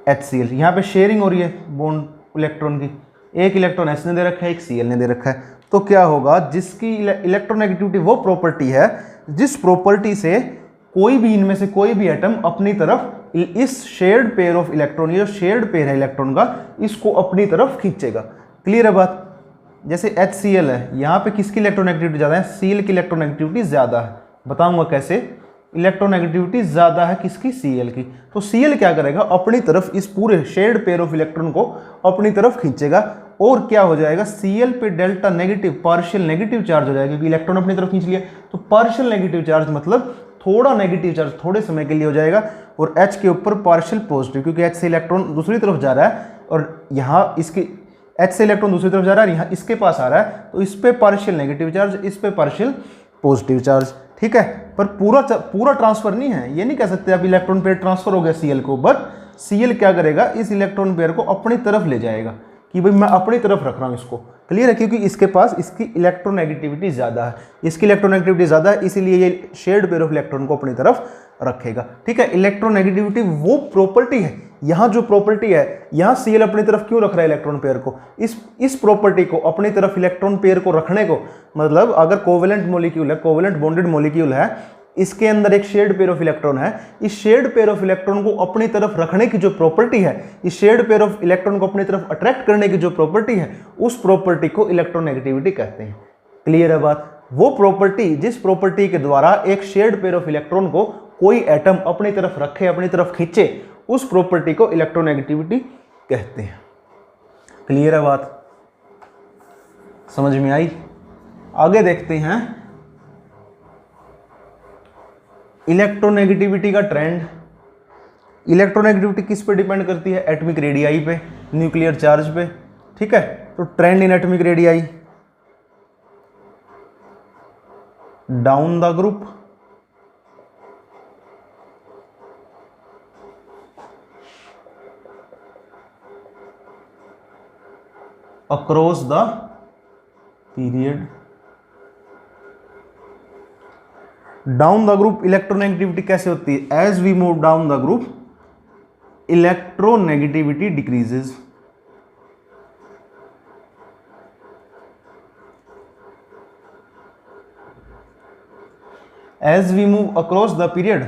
S1: HCl, यहां पे शेयरिंग हो रही है बॉन्ड इलेक्ट्रॉन की, एक इलेक्ट्रॉन H ने दे रखा है, एक Cl ने दे रखा है। तो क्या होगा, जिसकी इलेक्ट्रोनेगेटिविटी वो प्रॉपर्टी है जिस प्रॉपर्टी से कोई भी इनमें से कोई भी एटम अपनी तरफ इस शेयर्ड पेयर ऑफ इलेक्ट्रॉन, ये जो शेयर्ड पेयर है इलेक्ट्रॉन का, इसको अपनी तरफ खींचेगा। क्लियर है बात? जैसे HCl है, यहाँ पे किसकी इलेक्ट्रोनेगेटिविटी ज़्यादा है? Cl की इलेक्ट्रोनेगेटिविटी ज़्यादा है। बताऊंगा कैसे। इलेक्ट्रोनेगेटिविटी ज़्यादा है किसकी? Cl की। तो Cl क्या करेगा? अपनी तरफ इस पूरे शेयर्ड पेयर ऑफ इलेक्ट्रॉन को अपनी तरफ खींचेगा और क्या हो जाएगा? Cl पे delta negative, partial negative charge हो जाएगा, क्योंकि इलेक्ट्रॉन अपनी तरफ खींच लिया। तो पार्शियल नेगेटिव चार्ज मतलब थोड़ा नेगेटिव चार्ज थोड़े समय के लिए हो जाएगा, और H के ऊपर पार्शियल पॉजिटिव, क्योंकि H से इलेक्ट्रॉन दूसरी तरफ जा रहा है और यहाँ इसकी H से इलेक्ट्रॉन दूसरी तरफ जा रहा है, यहाँ इसके पास आ रहा है, तो इस पे पार्शियल नेगेटिव चार्ज, इस पे पार्शियल पॉजिटिव चार्ज। ठीक है, पर पूरा ट्रांसफर नहीं है, ये नहीं कह सकते आप इलेक्ट्रॉन पेयर ट्रांसफर हो गया Cl को, बट Cl क्या करेगा? इस इलेक्ट्रॉन पेयर को अपनी तरफ ले जाएगा कि भाई मैं अपनी तरफ रख रहा हूँ इसको। क्लियर है? क्योंकि इसके पास इसकी इलेक्ट्रोनेगेटिविटी ज़्यादा है, इसकी इलेक्ट्रोनेगेटिविटी ज़्यादा है, इसीलिए ये शेयर्ड पेयर ऑफ इलेक्ट्रॉन को अपनी तरफ रखेगा। ठीक है, इलेक्ट्रोनेगेटिविटी वो प्रॉपर्टी है, यहाँ जो प्रॉपर्टी है, यहाँ Cl अपनी तरफ क्यों रख रहा है इलेक्ट्रॉन पेयर को? इस प्रॉपर्टी को अपनी तरफ इलेक्ट्रॉन पेयर को रखने को, मतलब अगर कोवेलेंट मॉलिक्यूल है, कोवेलेंट बॉन्डेड मॉलिक्यूल है, इसके अंदर एक शेयर्ड पेयर ऑफ इलेक्ट्रॉन है, इस शेयर्ड पेयर ऑफ इलेक्ट्रॉन को अपनी तरफ रखने की जो प्रॉपर्टी है, इस शेयर्ड पेयर ऑफ इलेक्ट्रॉन को अपनी तरफ अट्रैक्ट करने की जो प्रॉपर्टी है, उस प्रॉपर्टी को इलेक्ट्रोनेगेटिविटी कहते हैं। क्लियर है बात? वो प्रॉपर्टी, जिस प्रॉपर्टी के द्वारा एक शेयर्ड पेयर ऑफ इलेक्ट्रॉन को कोई एटम अपनी तरफ रखे, अपनी तरफ खींचे, उस प्रॉपर्टी को इलेक्ट्रोनेगेटिविटी कहते हैं। क्लियर है बात? समझ में आई? आगे देखते हैं इलेक्ट्रोनेगेटिविटी का ट्रेंड। इलेक्ट्रोनेगेटिविटी किस पे डिपेंड करती है? एटॉमिक रेडियाई पे, न्यूक्लियर चार्ज पे। ठीक है, तो trend in atomic radii, down the group, across the period. Down the group electronegativity कैसे होती है? As we move down the group electronegativity decreases. As we move across the period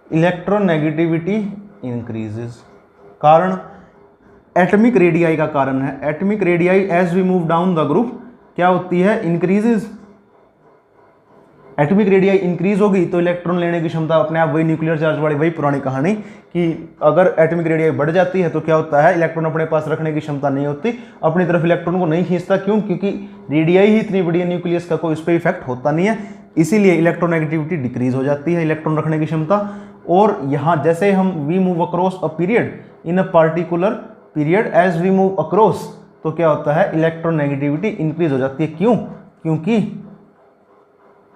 S1: electronegativity increases. कारण atomic radii का कारण है। Atomic radii as we move down the group क्या होती है? इंक्रीजेज। एटॉमिक रेडियाई इंक्रीज होगी तो इलेक्ट्रॉन लेने की क्षमता अपने आप, वही न्यूक्लियर चार्ज वाली वही पुरानी कहानी कि अगर एटॉमिक रेडियाई बढ़ जाती है तो क्या होता है? इलेक्ट्रॉन अपने पास रखने की क्षमता नहीं होती, अपनी तरफ इलेक्ट्रॉन को नहीं खींचता। क्यों? क्योंकि रेडियाई ही इतनी बड़ी है, न्यूक्लियस का कोई उस पर इफेक्ट होता नहीं है, इसीलिए इलेक्ट्रोनेगेटिविटी डिक्रीज हो जाती है, इलेक्ट्रॉन रखने की क्षमता। और यहाँ जैसे हम we move across a period in a particular period, as we move across, तो क्या होता है? इलेक्ट्रोनेगेटिविटी इंक्रीज हो जाती है। क्यों? क्योंकि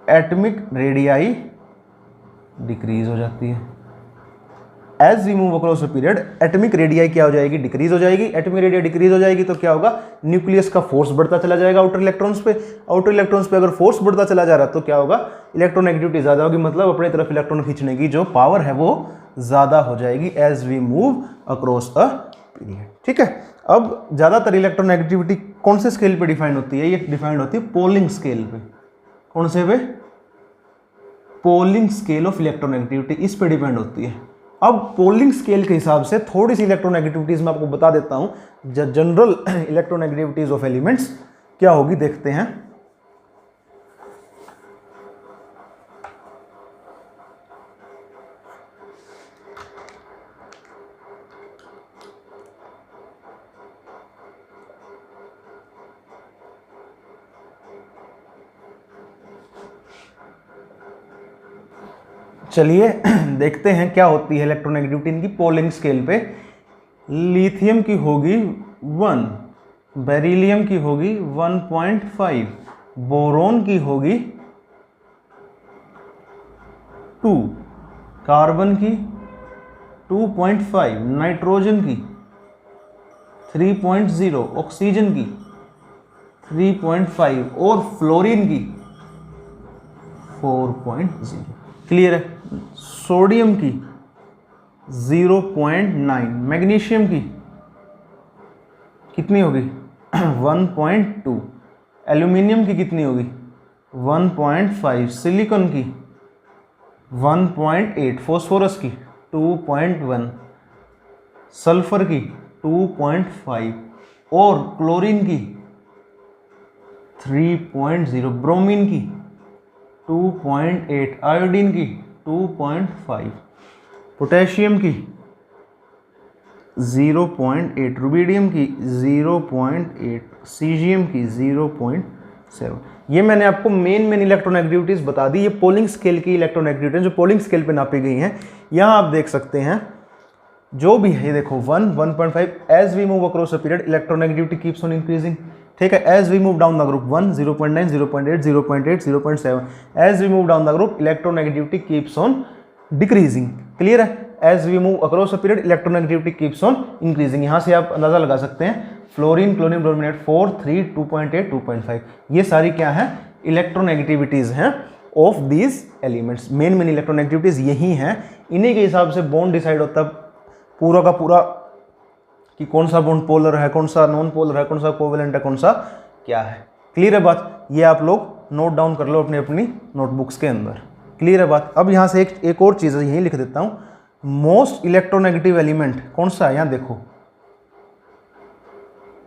S1: एटॉमिक रेडियाई डिक्रीज हो जाती है। As we move across a period atomic radii क्या हो जाएगी? डिक्रीज हो जाएगी। एटॉमिक रेडियाई डिक्रीज हो जाएगी तो क्या होगा? न्यूक्लियस का फोर्स बढ़ता चला जाएगा आउटर इलेक्ट्रॉन्स पे। आउटर इलेक्ट्रॉन्स पे अगर फोर्स बढ़ता चला जा रहा है तो क्या होगा? इलेक्ट्रोनेगेटिविटी ज्यादा होगी, मतलब अपनी तरफ इलेक्ट्रॉन खींचने की जो पावर है वो ज्यादा हो जाएगी as we move across a period. ठीक है, अब ज्यादातर इलेक्ट्रोनेगेटिविटी कौन से स्केल पे डिफाइन होती है? ये डिफाइंड होती है पोलिंग स्केल पे। कौन से पे? पोलिंग स्केल ऑफ इलेक्ट्रोनेगेटिविटी, इस पे डिपेंड होती है। अब पोलिंग स्केल के हिसाब से थोड़ी सी इलेक्ट्रोनेगेटिविटीज मैं आपको बता देता हूं। जनरल इलेक्ट्रोनेगेटिविटीज ऑफ एलिमेंट्स क्या होगी देखते हैं। चलिए देखते हैं क्या होती है इलेक्ट्रोनेगेटिविटी इनकी पोलिंग स्केल पे। लिथियम की होगी 1, बेरिलियम की होगी 1.5, बोरोन की होगी 2, कार्बन की 2.5, नाइट्रोजन की 3.0, ऑक्सीजन की 3.5 और फ्लोरीन की 4.0। क्लियर है? सोडियम की 0.9, मैग्नीशियम की कितनी होगी? 1.2, एल्यूमिनियम की कितनी होगी? 1.5, सिलिकॉन की 1.8, फॉस्फोरस की 2.1, सल्फर की 2.5 और क्लोरीन की 3.0, ब्रोमीन की 2.8, आयोडीन की 2.5, पोटेशियम की 0.8, रुबिडियम की 0.8, सीजियम की 0.7। ये मैंने आपको मेन इलेक्ट्रोनेगेटिविटीज बता दी। ये पोलिंग स्केल की इलेक्ट्रोनेगेटिविटी जो पोलिंग स्केल पे नापी गई हैं। यहाँ आप देख सकते हैं जो भी है, ये देखो 1, 1.5, as we move across a period electronegativity keeps on increasing, ठीक है। As we move down the group 1, 0.9, 0.8, 0.8, 0.7, as we move down the group electronegativity keeps on decreasing, clear है। As we move across a period electronegativity keeps on increasing. यहाँ से आप अंदाजा लगा सकते हैं फ्लोरीन, क्लोरीन, ब्रोमीनेट 4, 3, 2.8, 2.5, ये सारी क्या है, इलेक्ट्रोनेगेटिविटीज हैं of these elements. Main electronegativities यही हैं। इन्हीं के हिसाब से बॉन्ड डिसाइड होता है पूरा का पूरा कि कौन सा बॉन्ड पोलर है, कौन सा नॉन पोलर है, कौन सा कोवेलेंट है, कौन सा क्या है। क्लियर है बात। ये आप लोग नोट डाउन कर लो अपनी अपनी नोटबुक्स के अंदर। क्लियर है बात। अब यहाँ से एक और चीज़ यही लिख देता हूँ। मोस्ट इलेक्ट्रोनेगेटिव एलिमेंट कौन सा है, यहाँ देखो,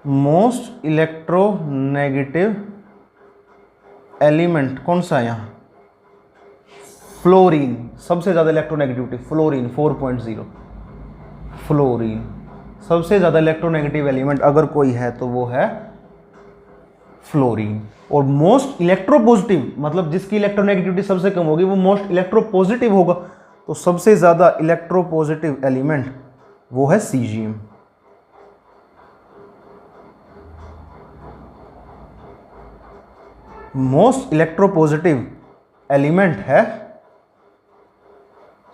S1: मोस्ट इलेक्ट्रोनेगेटिव एलिमेंट कौन सा है यहाँ, फ्लोरीन। सबसे ज़्यादा इलेक्ट्रोनेगेटिविटी फ्लोरीन 4.0, फ्लोरीन सबसे ज़्यादा इलेक्ट्रोनेगेटिव एलिमेंट अगर कोई है तो वो है फ्लोरीन। और मोस्ट इलेक्ट्रोपॉजिटिव मतलब जिसकी इलेक्ट्रोनेगेटिविटी सबसे कम होगी वो मोस्ट इलेक्ट्रोपॉजिटिव होगा। तो सबसे ज़्यादा इलेक्ट्रोपॉजिटिव एलिमेंट वो है सीजियम। मोस्ट इलेक्ट्रोपॉजिटिव एलिमेंट है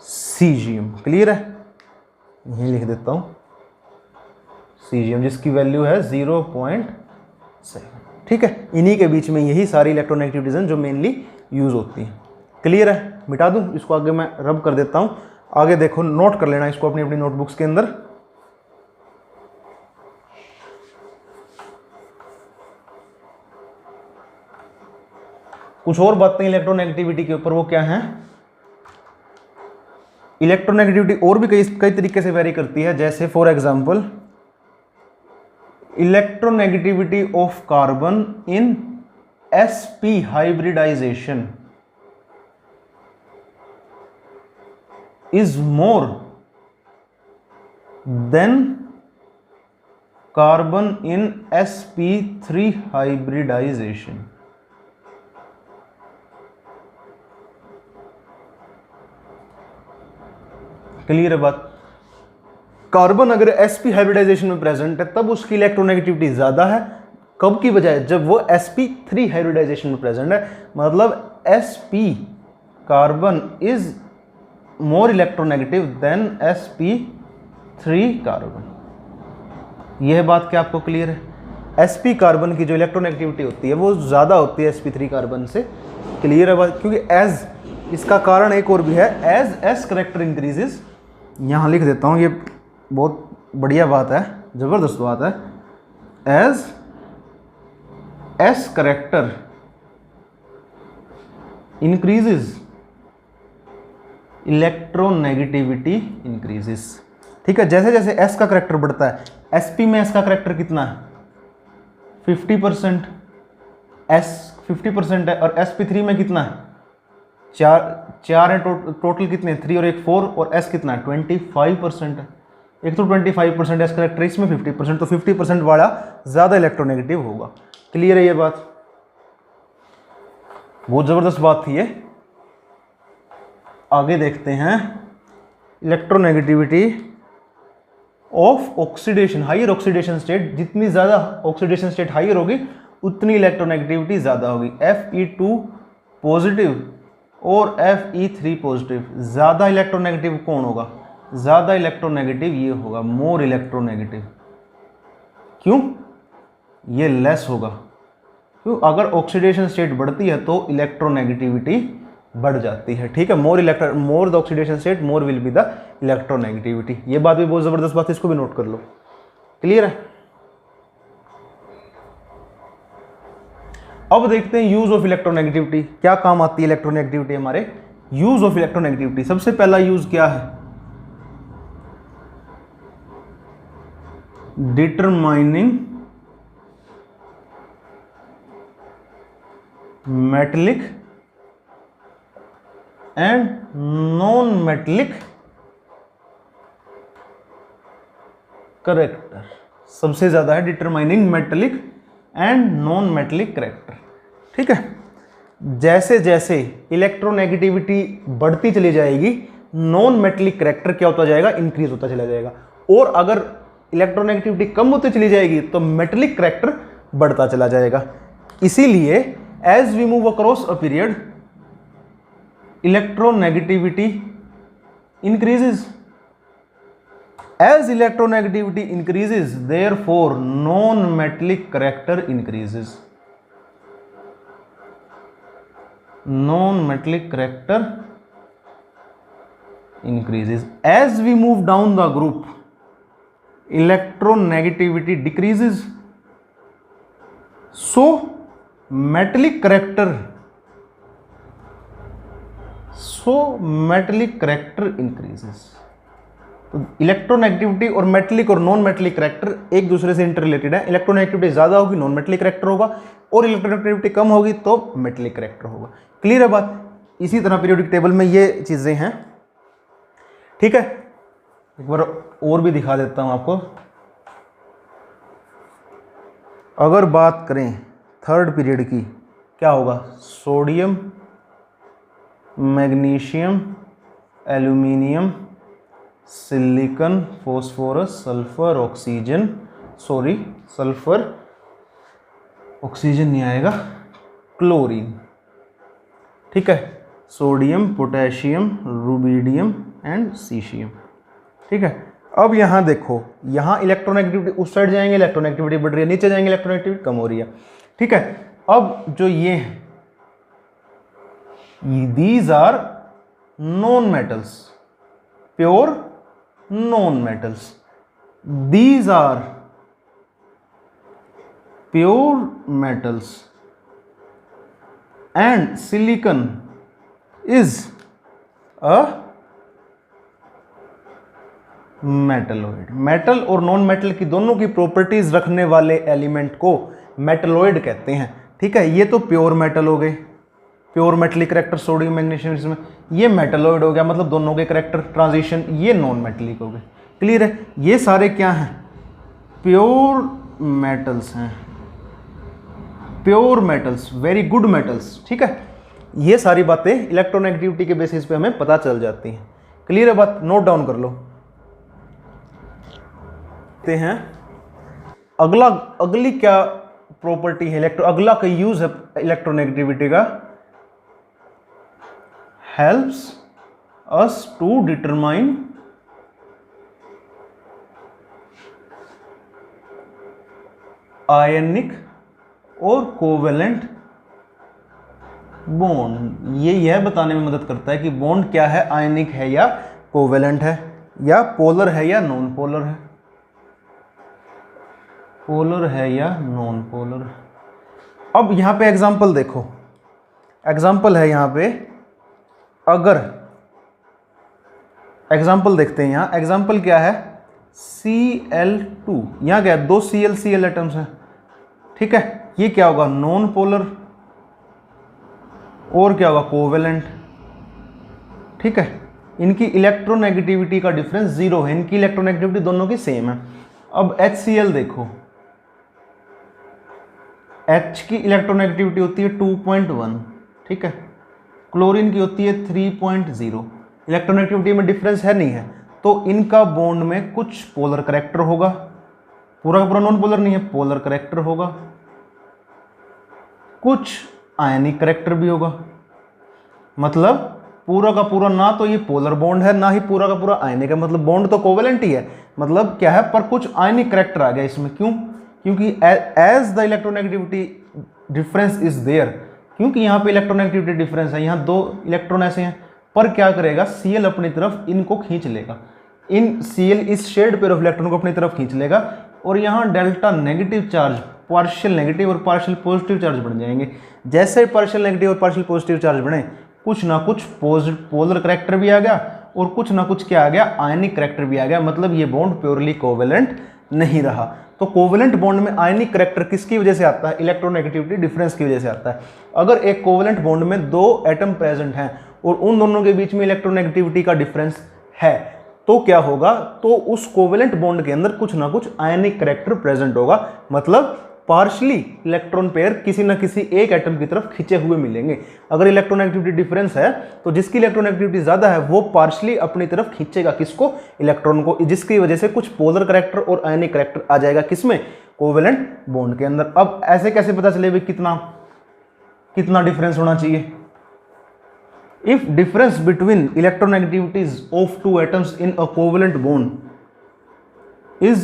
S1: सीजियम। क्लियर है, यही लिख देता हूं सीजियम, जिसकी वैल्यू है 0.7। ठीक है, इन्हीं के बीच में यही सारी इलेक्ट्रोनेगेटिविटीज हैं जो मेनली यूज होती हैं। क्लियर है, मिटा दूं इसको, आगे मैं रब कर देता हूं। आगे देखो, नोट कर लेना इसको अपनी अपनी नोटबुक्स के अंदर। कुछ और बातें इलेक्ट्रोनेगेटिविटी के ऊपर, वो क्या है, इलेक्ट्रोनेगेटिविटी और भी कई तरीके से वेरी करती है। जैसे for example electronegativity of carbon in sp hybridization is more than carbon in sp3 hybridization। Clear है बात। कार्बन अगर sp हाइब्रिडाइजेशन में प्रेजेंट है तब उसकी इलेक्ट्रोनेगेटिविटी ज्यादा है, कब की बजाय जब वो sp3 हाइब्रिडाइजेशन में प्रेजेंट है। मतलब sp carbon is more electronegative than sp3 carbon. यह बात क्या आपको क्लियर है। sp कार्बन की जो इलेक्ट्रोनेगेटिविटी होती है वो ज़्यादा होती है sp3 कार्बन से। क्लियर है बात, क्योंकि एज, इसका कारण एक और भी है, एज एस करेक्टर इंक्रीजेस। यहाँ लिख देता हूँ, ये बहुत बढ़िया बात है, ज़बरदस्त बात है। As s character increases electronegativity increases. ठीक है, जैसे जैसे एस का करेक्टर बढ़ता है, एसपी में एस का करेक्टर कितना है 50%, एस 50% है, और sp3 में कितना है, चार है टोटल कितने, 3 और 1 4, और s कितना है 25% है। एक तो 25% एस करेक्टर, इसमें 50%, तो 50% वाला ज़्यादा इलेक्ट्रोनेगेटिव होगा। क्लियर है ये बात, बहुत ज़बरदस्त बात थी ये। आगे देखते हैं, electronegativity of oxidation, higher oxidation state. जितनी ज़्यादा ऑक्सीडेशन स्टेट हाइयर होगी उतनी इलेक्ट्रोनेगेटिविटी ज़्यादा होगी। Fe2 पॉजिटिव और Fe3 पॉजिटिव, ज़्यादा इलेक्ट्रोनेगेटिव कौन होगा, ज़्यादा इलेक्ट्रोनेगेटिव ये होगा, मोर इलेक्ट्रोनेगेटिव। क्यों, ये लेस होगा। क्यों, अगर ऑक्सीडेशन स्टेट बढ़ती है तो इलेक्ट्रोनेगेटिविटी बढ़ जाती है। ठीक है, more the oxidation state more will be the electronegativity. ये बात भी बहुत ज़बरदस्त बात है, इसको भी नोट कर लो। क्लियर है। अब देखते हैं यूज ऑफ इलेक्ट्रोनेगेटिविटी, क्या काम आती है इलेक्ट्रोनेगेटिविटी हमारे यूज ऑफ इलेक्ट्रोनेगेटिविटी, सबसे पहला यूज क्या है, determining metallic and non metallic character. सबसे ज्यादा है determining metallic and non metallic character. ठीक है, जैसे जैसे इलेक्ट्रोनेगेटिविटी बढ़ती चली जाएगी, नॉन मेटलिक करेक्टर क्या होता जाएगा, इंक्रीज होता चला जाएगा। और अगर इलेक्ट्रोनेगेटिविटी कम होती चली जाएगी तो मेटलिक करेक्टर बढ़ता चला जाएगा। इसीलिए as we move across a period, electronegativity increases. As electronegativity increases, therefore non-metallic character increases. Non-metallic character increases. As we move down the group, electronegativity decreases. So metallic character increases. तो electronegativity और metallic और non metallic character एक दूसरे से interrelated है। Electronegativity ज्यादा होगी non metallic character होगा, और इलेक्ट्रोनेगेटिविटी कम होगी तो मेटलिक करेक्टर होगा। क्लियर है बात। इसी तरह पीरियोडिक टेबल में ये चीजें हैं। ठीक है, एक बार और भी दिखा देता हूं आपको। अगर बात करें थर्ड पीरियड की, क्या होगा, sodium, magnesium, aluminium, silicon, phosphorus, sulphur, oxygen, sorry sulphur, oxygen नहीं आएगा, क्लोरीन। ठीक है, sodium, potassium, rubidium and caesium. ठीक है, अब यहां देखो, यहां इलेक्ट्रोनेगेटिविटी उस साइड जाएंगे इलेक्ट्रोनेगेटिविटी बढ़ रही है, नीचे जाएंगे इलेक्ट्रोनेगेटिविटी कम हो रही है। ठीक है, अब जो ये हैं, these are non metals, pure non metals. These are pure metals and silicon is a metalloid. Metal और नॉन मेटल की दोनों की प्रॉपर्टीज रखने वाले एलिमेंट को मेटलॉइड कहते हैं। ठीक है, ये तो प्योर मेटल हो गए, pure metallic character sodium magnesium, इसमें ये मेटलॉइड हो गया, मतलब दोनों के करेक्टर ट्रांजिशन ये नॉन मेटलिक हो गए। क्लियर है, ये सारे क्या हैं, प्योर मेटल्स हैं, pure metals, very good metals. ठीक है, ये सारी बातें इलेक्ट्रोनेगेटिविटी के बेसिस पे हमें पता चल जाती हैं। क्लियर है बात, नोट डाउन कर लो। हैं अगली क्या प्रॉपर्टी है, अगला का यूज है इलेक्ट्रोनेगेटिविटी का, हेल्प्स अस टू डिटरमाइन आयनिक और कोवेलेंट बॉन्ड। ये यह बताने में मदद करता है कि बॉन्ड क्या है, आयनिक है या कोवेलेंट है, या पोलर है या नॉन पोलर है, पोलर है या नॉन पोलर। अब यहां पे एग्जांपल देखो, एग्जांपल है यहां पे, अगर एग्जांपल देखते हैं, यहां एग्जांपल क्या है, Cl2, यहां क्या है, दो Cl एटम्स हैं। ठीक है, ये क्या होगा, नॉन पोलर, और क्या होगा, कोवेलेंट। ठीक है, इनकी इलेक्ट्रोनेगेटिविटी का डिफरेंस 0 है, इनकी इलेक्ट्रोनेगेटिविटी दोनों की सेम है। अब HCl देखो, H की इलेक्ट्रोनेगेटिविटी होती है 2.1, ठीक है, क्लोरीन की होती है 3.0। इलेक्ट्रोनेगेटिविटी में डिफरेंस है नहीं है, तो इनका बॉन्ड में कुछ पोलर करेक्टर होगा, पूरा का पूरा नॉन पोलर नहीं है, पोलर करेक्टर होगा, कुछ आयनिक करेक्टर भी होगा। मतलब पूरा का पूरा ना तो ये पोलर बॉन्ड है, ना ही पूरा का पूरा आयनिक है, मतलब बॉन्ड तो कोवेलेंट ही है, मतलब क्या है, पर कुछ आयनिक करेक्टर आ गया इसमें। क्यों? क्योंकि as the electronegativity difference is there, क्योंकि यहाँ पे इलेक्ट्रोनेगेटिविटी डिफरेंस है, यहाँ दो इलेक्ट्रॉन ऐसे हैं, पर क्या करेगा, Cl अपनी तरफ इनको खींच लेगा, इन Cl इस शेड पेयर ऑफ इलेक्ट्रॉन को अपनी तरफ खींच लेगा, और यहाँ delta negative charge, partial negative और पार्शियल पॉजिटिव चार्ज बन जाएंगे। जैसे पार्शियल नेगेटिव और पार्शियल पॉजिटिव चार्ज बने, कुछ ना कुछ पोलर करैक्टर भी आ गया और कुछ ना कुछ क्या आ गया, आयनिक करैक्टर भी आ गया। मतलब ये बॉन्ड प्योरली कोवेलेंट नहीं रहा। तो कोवेलेंट बॉन्ड में आयनिक करैक्टर किसकी वजह से आता है, इलेक्ट्रोनेगेटिविटी डिफरेंस की वजह से आता है। अगर एक कोवेलेंट बॉन्ड में दो एटम प्रेजेंट हैं और उन दोनों के बीच में इलेक्ट्रोनेगेटिविटी का डिफरेंस है तो क्या होगा, तो उस कोवेलेंट बॉन्ड के अंदर कुछ ना कुछ आयनिक करैक्टर प्रेजेंट होगा। मतलब पार्शली इलेक्ट्रॉन पेयर किसी न किसी एक एटम की तरफ खींचे हुए मिलेंगे। अगर इलेक्ट्रोनेगेटिविटी डिफरेंस है तो जिसकी इलेक्ट्रोनेगेटिविटी ज्यादा है वो पार्शली अपनी तरफ खींचेगा किसको, इलेक्ट्रॉन को, जिसकी वजह से कुछ पोलर करैक्टर और आयनिक करैक्टर आ जाएगा किसमें, कोवेलेंट बॉन्ड के अंदर। अब ऐसे कैसे पता चले भाई कितना डिफरेंस होना चाहिए। If difference between electronegativities of two atoms in a covalent bond is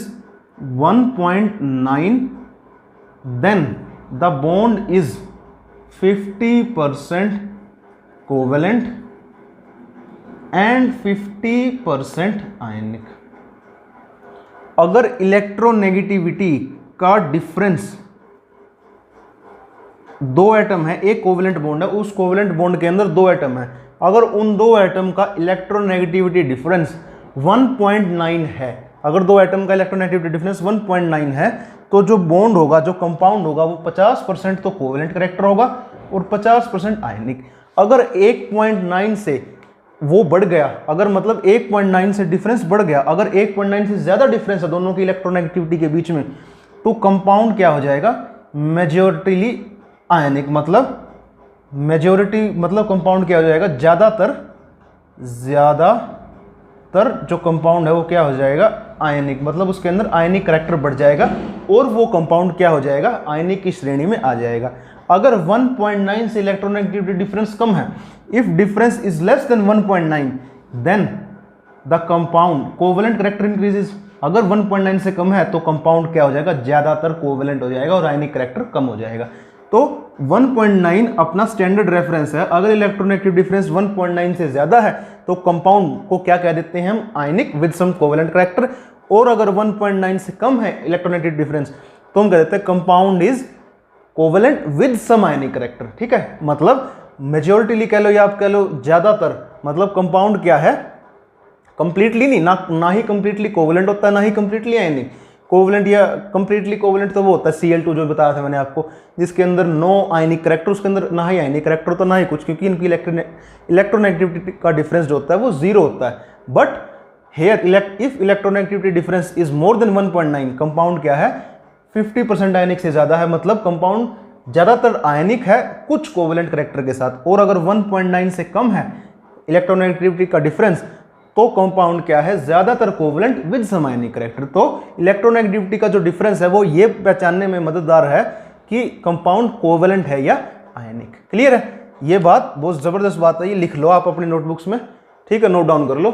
S1: 1.9, then the bond is 50% covalent and 50% ionic। अगर इलेक्ट्रोनेगेटिविटी का डिफरेंस दो एटम है, एक कोवेलेंट बॉन्ड है, उस कोवेलेंट बॉन्ड के अंदर दो एटम है, अगर उन दो एटम का इलेक्ट्रोनेगेटिविटी डिफरेंस 1.9 है, अगर दो एटम का इलेक्ट्रोनेगेटिविटी डिफरेंस 1.9 है तो जो बॉन्ड होगा, जो कंपाउंड होगा वो 50% तो कोवेलेंट करैक्टर होगा और 50% आयनिक। अगर 1.9 से वो बढ़ गया, अगर मतलब 1.9 से डिफरेंस बढ़ गया, अगर 1.9 से ज्यादा डिफरेंस है दोनों की इलेक्ट्रोनेगेटिविटी के बीच में, तो कंपाउंड क्या हो जाएगा, मेजॉरिटीली आयनिक। मतलब मेजॉरिटी मतलब कंपाउंड क्या हो जाएगा, ज्यादातर जो कंपाउंड है वो क्या हो जाएगा, आयनिक। मतलब उसके अंदर आयनिक करैक्टर बढ़ जाएगा और वो कंपाउंड क्या हो जाएगा, आयनिक की श्रेणी में आ जाएगा। अगर 1.9 से इलेक्ट्रोनेगेटिविटी डिफरेंस कम है, if difference is less than 1.9 then the compound covalent character increases. अगर 1.9 से कम है तो कंपाउंड क्या हो जाएगा, ज्यादातर कोवेलेंट हो जाएगा और आयनिक करैक्टर कम हो जाएगा। तो 1.9 अपना स्टैंडर्ड रेफरेंस है। अगर इलेक्ट्रोनेगेटिव डिफरेंस 1.9 से ज्यादा है तो कंपाउंड को क्या कह देते हैं हम, आयनिक विद सम कोवेलेंट करैक्टर। और अगर 1.9 से कम है इलेक्ट्रोनेगेटिव डिफरेंस तो हम कह देते हैं compound is covalent with some ionic character. ठीक है, मतलब मेजॉरिटीली कह लो या आप कह लो ज्यादातर, मतलब कंपाउंड क्या है, कंप्लीटली नहीं, ना ही कंप्लीटली कोवेलेंट होता है ना ही कंप्लीटली आयनिक। कोवेलेंट या कंप्लीटली कोवेलेंट तो वो होता है Cl2 जो बताया था मैंने आपको, जिसके अंदर नो आयनिक करैक्टर, उसके अंदर ना ही आयनिक करैक्टर तो ना ही कुछ, क्योंकि इनकी इलेक्ट्रोनेगेटिविटी का डिफरेंस जो होता है वो जीरो होता है। But here if electronegativity difference is more than 1.9, compound क्या है, 50% आयनिक से ज्यादा है, मतलब कंपाउंड ज्यादातर आयनिक है कुछ कोवेलेंट करैक्टर के साथ। और अगर 1.9 से कम है इलेक्ट्रोनेगेटिविटी का डिफरेंस तो कंपाउंड क्या है, ज्यादातर covalent with some ionic character. तो इलेक्ट्रोनेगेटिविटी का जो डिफरेंस है वो ये पहचानने में मददगार है कि कंपाउंड कोवेलेंट है या आयनिक। क्लियर है, ये बात बहुत जबरदस्त बात है, ये लिख लो आप अपनी नोटबुक्स में, ठीक है, नोट डाउन कर लो।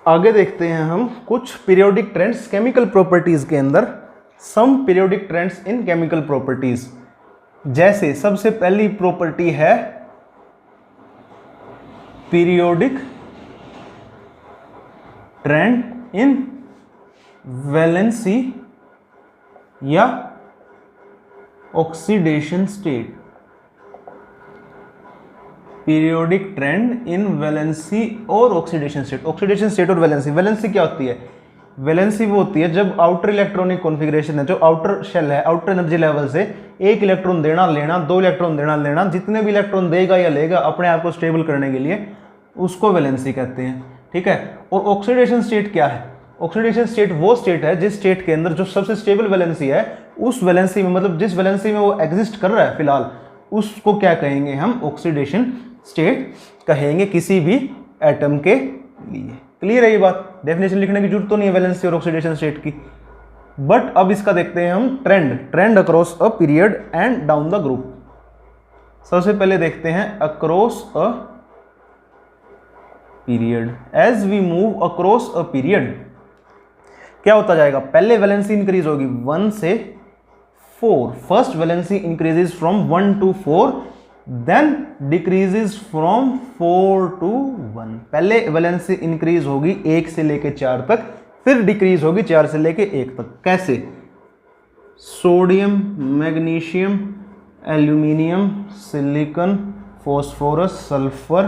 S1: आगे देखते हैं हम कुछ पीरियोडिक ट्रेंड्स केमिकल प्रॉपर्टीज के अंदर, some periodic trends in chemical properties. जैसे सबसे पहली प्रॉपर्टी है पीरियोडिक ट्रेंड इन वैलेंसी या oxidation state. Periodic trend in valency और ऑक्सीडेशन स्टेट। ऑक्सीडेशन स्टेट और वैलेंसी, वैलेंसी क्या होती है, वैलेंसी वो होती है जब आउटर इलेक्ट्रॉनिक कॉन्फ़िगरेशन है, जो आउटर शेल है, आउटर एनर्जी लेवल से एक इलेक्ट्रॉन देना लेना, दो इलेक्ट्रॉन देना लेना, जितने भी इलेक्ट्रॉन देगा या लेगा अपने आप को स्टेबल करने के लिए, उसको वैलेंसी कहते हैं। ठीक है, और ऑक्सीडेशन स्टेट क्या है, ऑक्सीडेशन स्टेट वो स्टेट है जिस स्टेट के अंदर जो सबसे स्टेबल वैलेंसी है, उस वैलेंसी में मतलब जिस वैलेंसी में वो एग्जिस्ट कर रहा है फिलहाल, उसको क्या कहेंगे हम, ऑक्सीडेशन स्टेट कहेंगे किसी भी एटम के लिए। क्लियर है ये बात, डेफिनेशन लिखने की जरूरत तो नहीं है वैलेंसी और ऑक्सीडेशन स्टेट की। बट अब इसका देखते हैं हम trend across a period and down the group. सबसे पहले देखते हैं across a period. As we move across a period क्या होता जाएगा, पहले वैलेंसी इंक्रीज होगी 1 से 4, first valency increases from 1 to 4, then decreases from 4 to 1। पहले वैलेंसी इंक्रीज होगी 1 से लेके 4 तक, फिर डिक्रीज होगी 4 से लेके 1 तक। कैसे, sodium, magnesium, aluminium, silicon, phosphorus, sulphur,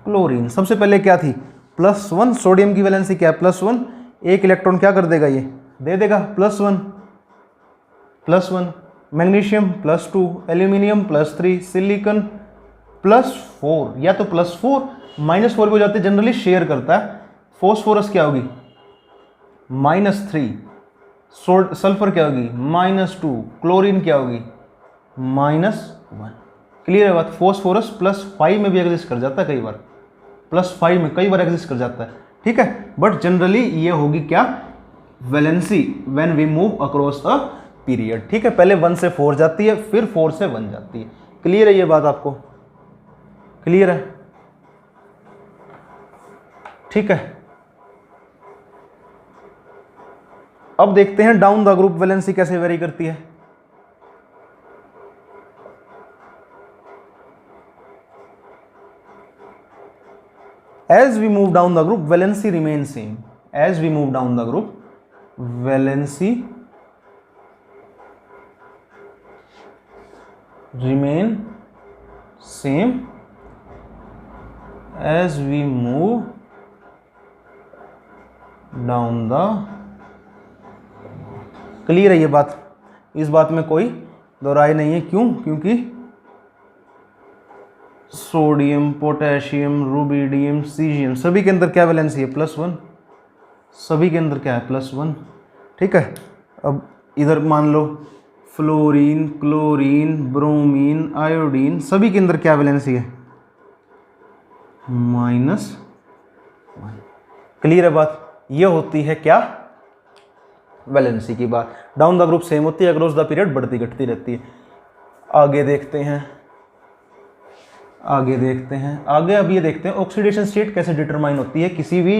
S1: chlorine. सबसे पहले क्या थी? +1। सोडियम की वैलेंसी क्या है? +1। एक इलेक्ट्रॉन क्या कर देगा? ये दे देगा +1। मैग्नीशियम +2, एल्यूमिनियम +3, सिलिकॉन +4, या तो +4 -4 भी हो जाते, जनरली शेयर करता है। फॉस्फोरस क्या होगी? -3, सल्फर क्या होगी? -2, क्लोरीन क्या होगी? -1। क्लियर है बात? फॉस्फोरस +5 में भी एग्जिस्ट कर जाता है कई बार, +5 में कई बार एग्जिस्ट कर जाता है, ठीक है। बट जनरली ये होगी क्या? Valency when we move across a period, ठीक है। पहले 1 से 4 जाती है, फिर 4 से 1 जाती है। क्लियर है ये बात आपको? क्लियर है? ठीक है। अब देखते हैं डाउन द ग्रुप वैलेंसी कैसे वेरी करती है। As we move down the group, valency remains same. As we move down the group, valency remain same as we move down the। Clear है ये बात? इस बात में कोई दो राय नहीं है। क्यों? क्योंकि सोडियम, पोटेशियम, रुबिडियम, सीजियम सभी के अंदर क्या वैलेंसी है? +1। सभी के अंदर क्या है? +1, ठीक है। अब इधर मान लो फ्लोरीन, क्लोरीन, ब्रोमीन, आयोडीन सभी के अंदर क्या वैलेंसी है? -1। क्लियर है बात? ये होती है क्या? वैलेंसी की बात। डाउन द ग्रुप सेम होती है, अक्रॉस द पीरियड बढ़ती घटती रहती है। आगे देखते हैं, आगे अब ये देखते हैं ऑक्सीडेशन स्टेट कैसे डिटरमाइन होती है किसी भी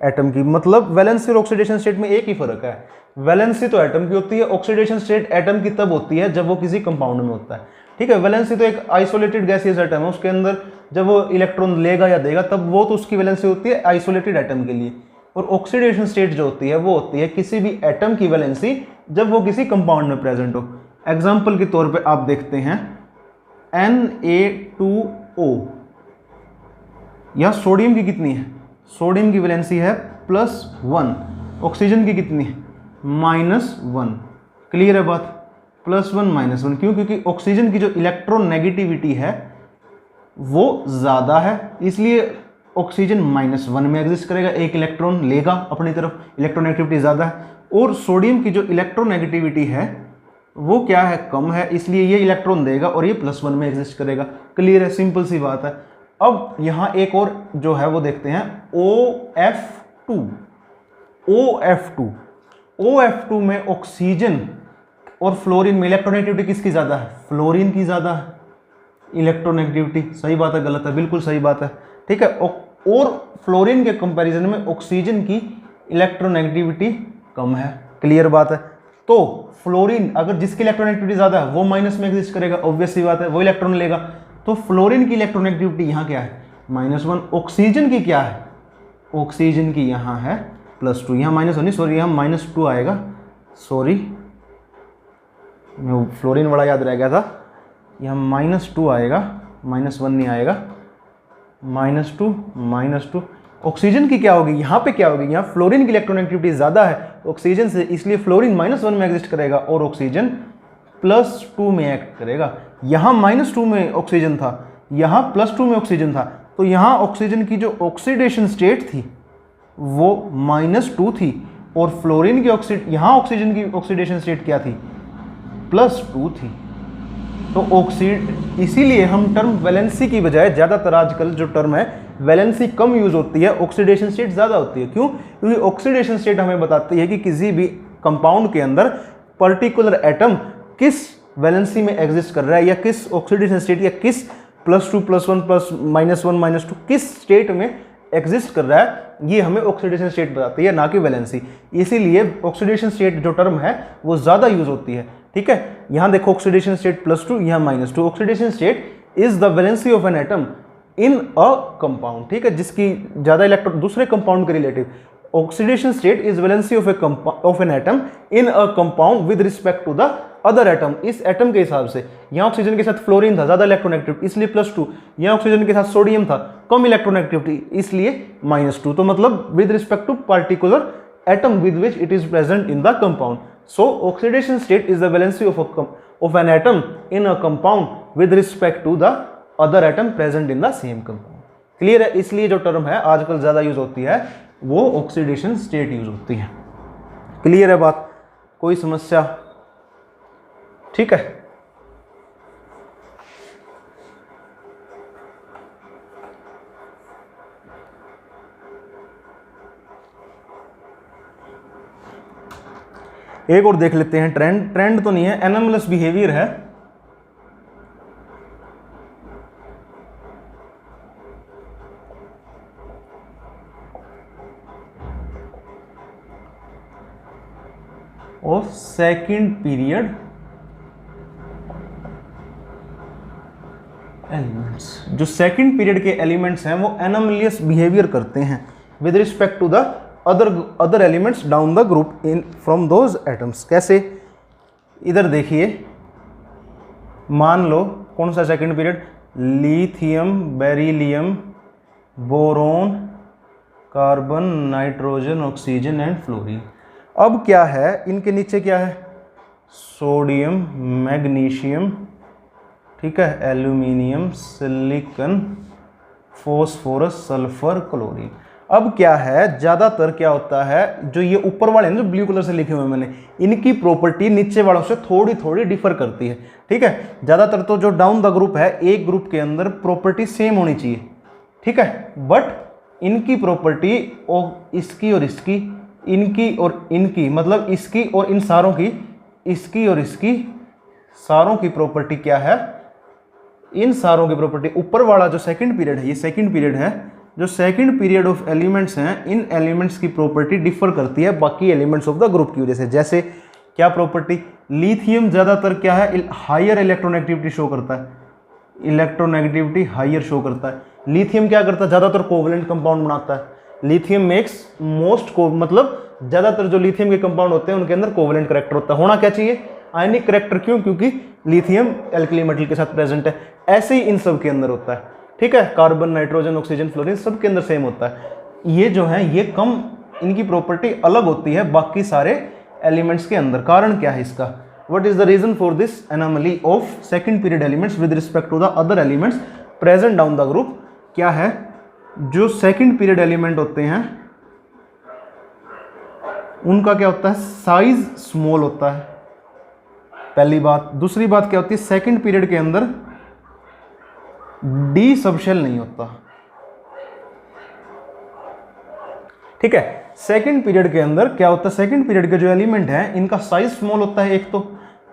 S1: एटम की। मतलब वैलेंसी और ऑक्सीडेशन स्टेट में एक ही फर्क है। वैलेंसी तो एटम की होती है, ऑक्सीडेशन स्टेट एटम की तब होती है जब वो किसी कंपाउंड में होता है, ठीक है। वैलेंसी तो एक आइसोलेटेड गैसियस एटम है, उसके अंदर जब वो इलेक्ट्रॉन लेगा या देगा तब वो तो उसकी वैलेंसी होती है आइसोलेटेड एटम के लिए। और ऑक्सीडेशन स्टेट जो होती है वो होती है किसी भी एटम की वैलेंसी जब वो किसी कंपाउंड में प्रेजेंट हो। एग्जाम्पल के तौर पर आप देखते हैं Na2O, यह सोडियम की कितनी है? सोडियम की वैलेंसी है +1। ऑक्सीजन की कितनी है? -1। क्लियर है बात? +1 -1 क्यों? क्योंकि ऑक्सीजन की जो इलेक्ट्रोनेगेटिविटी है वो ज़्यादा है, इसलिए ऑक्सीजन -1 में एग्जिस्ट करेगा, एक इलेक्ट्रॉन लेगा अपनी तरफ, इलेक्ट्रोनेगेटिविटी ज़्यादा है। और सोडियम की जो इलेक्ट्रोनेगेटिविटी है वो क्या है? कम है, इसलिए ये इलेक्ट्रॉन देगा और ये +1 में एग्जिस्ट करेगा। क्लियर है? सिंपल सी बात है। अब यहाँ एक और जो है वो देखते हैं OF2 में ऑक्सीजन और फ्लोरीन में इलेक्ट्रोनेगेटिविटी किसकी ज़्यादा है? फ्लोरीन की ज़्यादा है इलेक्ट्रोनेगेटिविटी। सही बात है? गलत है? बिल्कुल सही बात है, ठीक है। और फ्लोरीन के कंपैरिजन में ऑक्सीजन की इलेक्ट्रोनेगेटिविटी कम है। क्लियर बात है? तो फ्लोरीन अगर जिसकी इलेक्ट्रोनेगेटिविटी ज़्यादा है वो माइनस में एग्जिस्ट करेगा, ऑब्वियस सी बात है, वो इलेक्ट्रॉन लेगा। तो फ्लोरीन की इलेक्ट्रोनेगेटिविटी यहाँ क्या है? -1। ऑक्सीजन की क्या है? ऑक्सीजन की यहाँ है +2। यहाँ -1 नहीं, सॉरी, यहाँ -2 आएगा। सॉरी, मैं फ्लोरीन बड़ा याद रह गया था। यहाँ -2 आएगा, -1 नहीं आएगा। -2 ऑक्सीजन की क्या होगी? यहाँ पे क्या होगी? यहाँ फ्लोरीन की इलेक्ट्रोनेगेटिविटी ज़्यादा है ऑक्सीजन से, इसलिए फ्लोरीन -1 में एग्जिस्ट करेगा और ऑक्सीजन +2 में एक्ट करेगा। यहाँ -2 में ऑक्सीजन था, यहाँ +2 में ऑक्सीजन था, तो यहाँ ऑक्सीजन की जो ऑक्सीडेशन स्टेट थी वो -2 थी और फ्लोरीन की यहाँ ऑक्सीजन की ऑक्सीडेशन स्टेट क्या थी? +2 थी। तो इसीलिए हम टर्म वैलेंसी की बजाय ज़्यादातर आजकल जो टर्म है वैलेंसी कम यूज होती है, ऑक्सीडेशन स्टेट ज़्यादा होती है। क्यों? क्योंकि ऑक्सीडेशन स्टेट हमें बताती है कि किसी भी कंपाउंड के अंदर पर्टिकुलर एटम किस वैलेंसी में एग्जिस्ट कर रहा है या किस ऑक्सीडेशन स्टेट या किस +2 +1 +1 -2 किस स्टेट में एग्जिस्ट कर रहा है, ये हमें ऑक्सीडेशन स्टेट बताती है, ना कि वैलेंसी। इसीलिए ऑक्सीडेशन स्टेट जो टर्म है वो ज़्यादा यूज होती है, ठीक है। यहाँ देखो ऑक्सीडेशन स्टेट +2, यहाँ -2। Oxidation state is the valency of an atom in a compound, ठीक है, जिसकी ज़्यादा इलेक्ट्रॉन दूसरे कंपाउंड के relative. Oxidation state is valency of an atom in a compound with respect to the other atom. इस atom के हिसाब से, यहाँ ऑक्सीजन के साथ फ्लोरीन था, ज्यादा इलेक्ट्रोनेगेटिविटी इसलिए +2, यहाँ ऑक्सीजन के साथ सोडियम था, कम इलेक्ट्रोनेगेटिविटी इसलिए -2। तो मतलब with respect to particular atom with which it is present in the compound. So oxidation state is the valency of an atom in a compound with respect to the other atom present in the same compound. Clear है? इसलिए जो term है आजकल ज्यादा use होती है वो oxidation state use होती है। क्लियर है बात? कोई समस्या? ठीक है। एक और देख लेते हैं, ट्रेंड तो नहीं है, एनोमलस बिहेवियर है। और सेकंड पीरियड एलिमेंट्स, जो सेकंड पीरियड के एलिमेंट्स हैं वो एनोमलियस बिहेवियर करते हैं with respect to the other elements down the group in from those atoms. कैसे? इधर देखिए, मान लो कौन सा second period, lithium, beryllium, boron, carbon, nitrogen, oxygen and fluorine. अब क्या है, इनके नीचे क्या है, सोडियम, मैग्नीशियम, ठीक है, aluminium, silicon, phosphorus, sulphur, chlorine. अब क्या है, ज्यादातर क्या होता है, जो ये ऊपर वाले हैं जो ब्लू कलर से लिखे हुए हैं मैंने, इनकी प्रॉपर्टी नीचे वालों से थोड़ी थोड़ी डिफर करती है। ठीक है, ज्यादातर तो जो डाउन द ग्रुप है, एक ग्रुप के अंदर प्रॉपर्टी सेम होनी चाहिए, ठीक है, बट इनकी प्रॉपर्टी और इसकी और इसकी, इनकी और इनकी, मतलब इसकी और इन सारों की, इसकी और इसकी सारों की प्रॉपर्टी क्या है, इन सारों की प्रॉपर्टी, ऊपर वाला जो सेकंड पीरियड है, ये सेकंड पीरियड है, जो सेकंड पीरियड ऑफ एलिमेंट्स हैं, इन एलिमेंट्स की प्रॉपर्टी डिफर करती है बाकी एलिमेंट्स ऑफ द ग्रुप की वजह से। जैसे क्या प्रॉपर्टी, लिथियम ज्यादातर क्या है, हायर इलेक्ट्रोनेगेटिविटी शो करता है, इलेक्ट्रोनेगेटिविटी हायर शो करता है। लिथियम क्या करता है, ज्यादातर कोवलेंट कंपाउंड बनाता है। लिथियम मेक्स मोस्ट को, मतलब ज्यादातर जो लिथियम के कंपाउंड होते हैं उनके अंदर कोवलेंट करेक्टर होता है। होना क्या चाहिए, आयनिक करेक्टर। क्यों? क्योंकि लिथियम एल्कली मेटल के साथ प्रेजेंट है। ऐसे ही इन सब के अंदर होता है, ठीक है, कार्बन, नाइट्रोजन, ऑक्सीजन, फ्लोरीन सब के अंदर सेम होता है। ये जो है ये कम, इनकी प्रॉपर्टी अलग होती है बाकी सारे एलिमेंट्स के अंदर। कारण क्या है इसका, what is the reason for this anomaly of second period elements with respect to the other elements present down the group? क्या है, जो सेकंड पीरियड एलिमेंट होते हैं उनका क्या होता है, साइज स्मॉल होता है, पहली बात। दूसरी बात क्या होती है, सेकंड पीरियड के अंदर डी सबशेल नहीं होता, ठीक है। सेकंड पीरियड के अंदर क्या होता है, सेकंड पीरियड के जो एलिमेंट हैं इनका साइज स्मॉल होता है।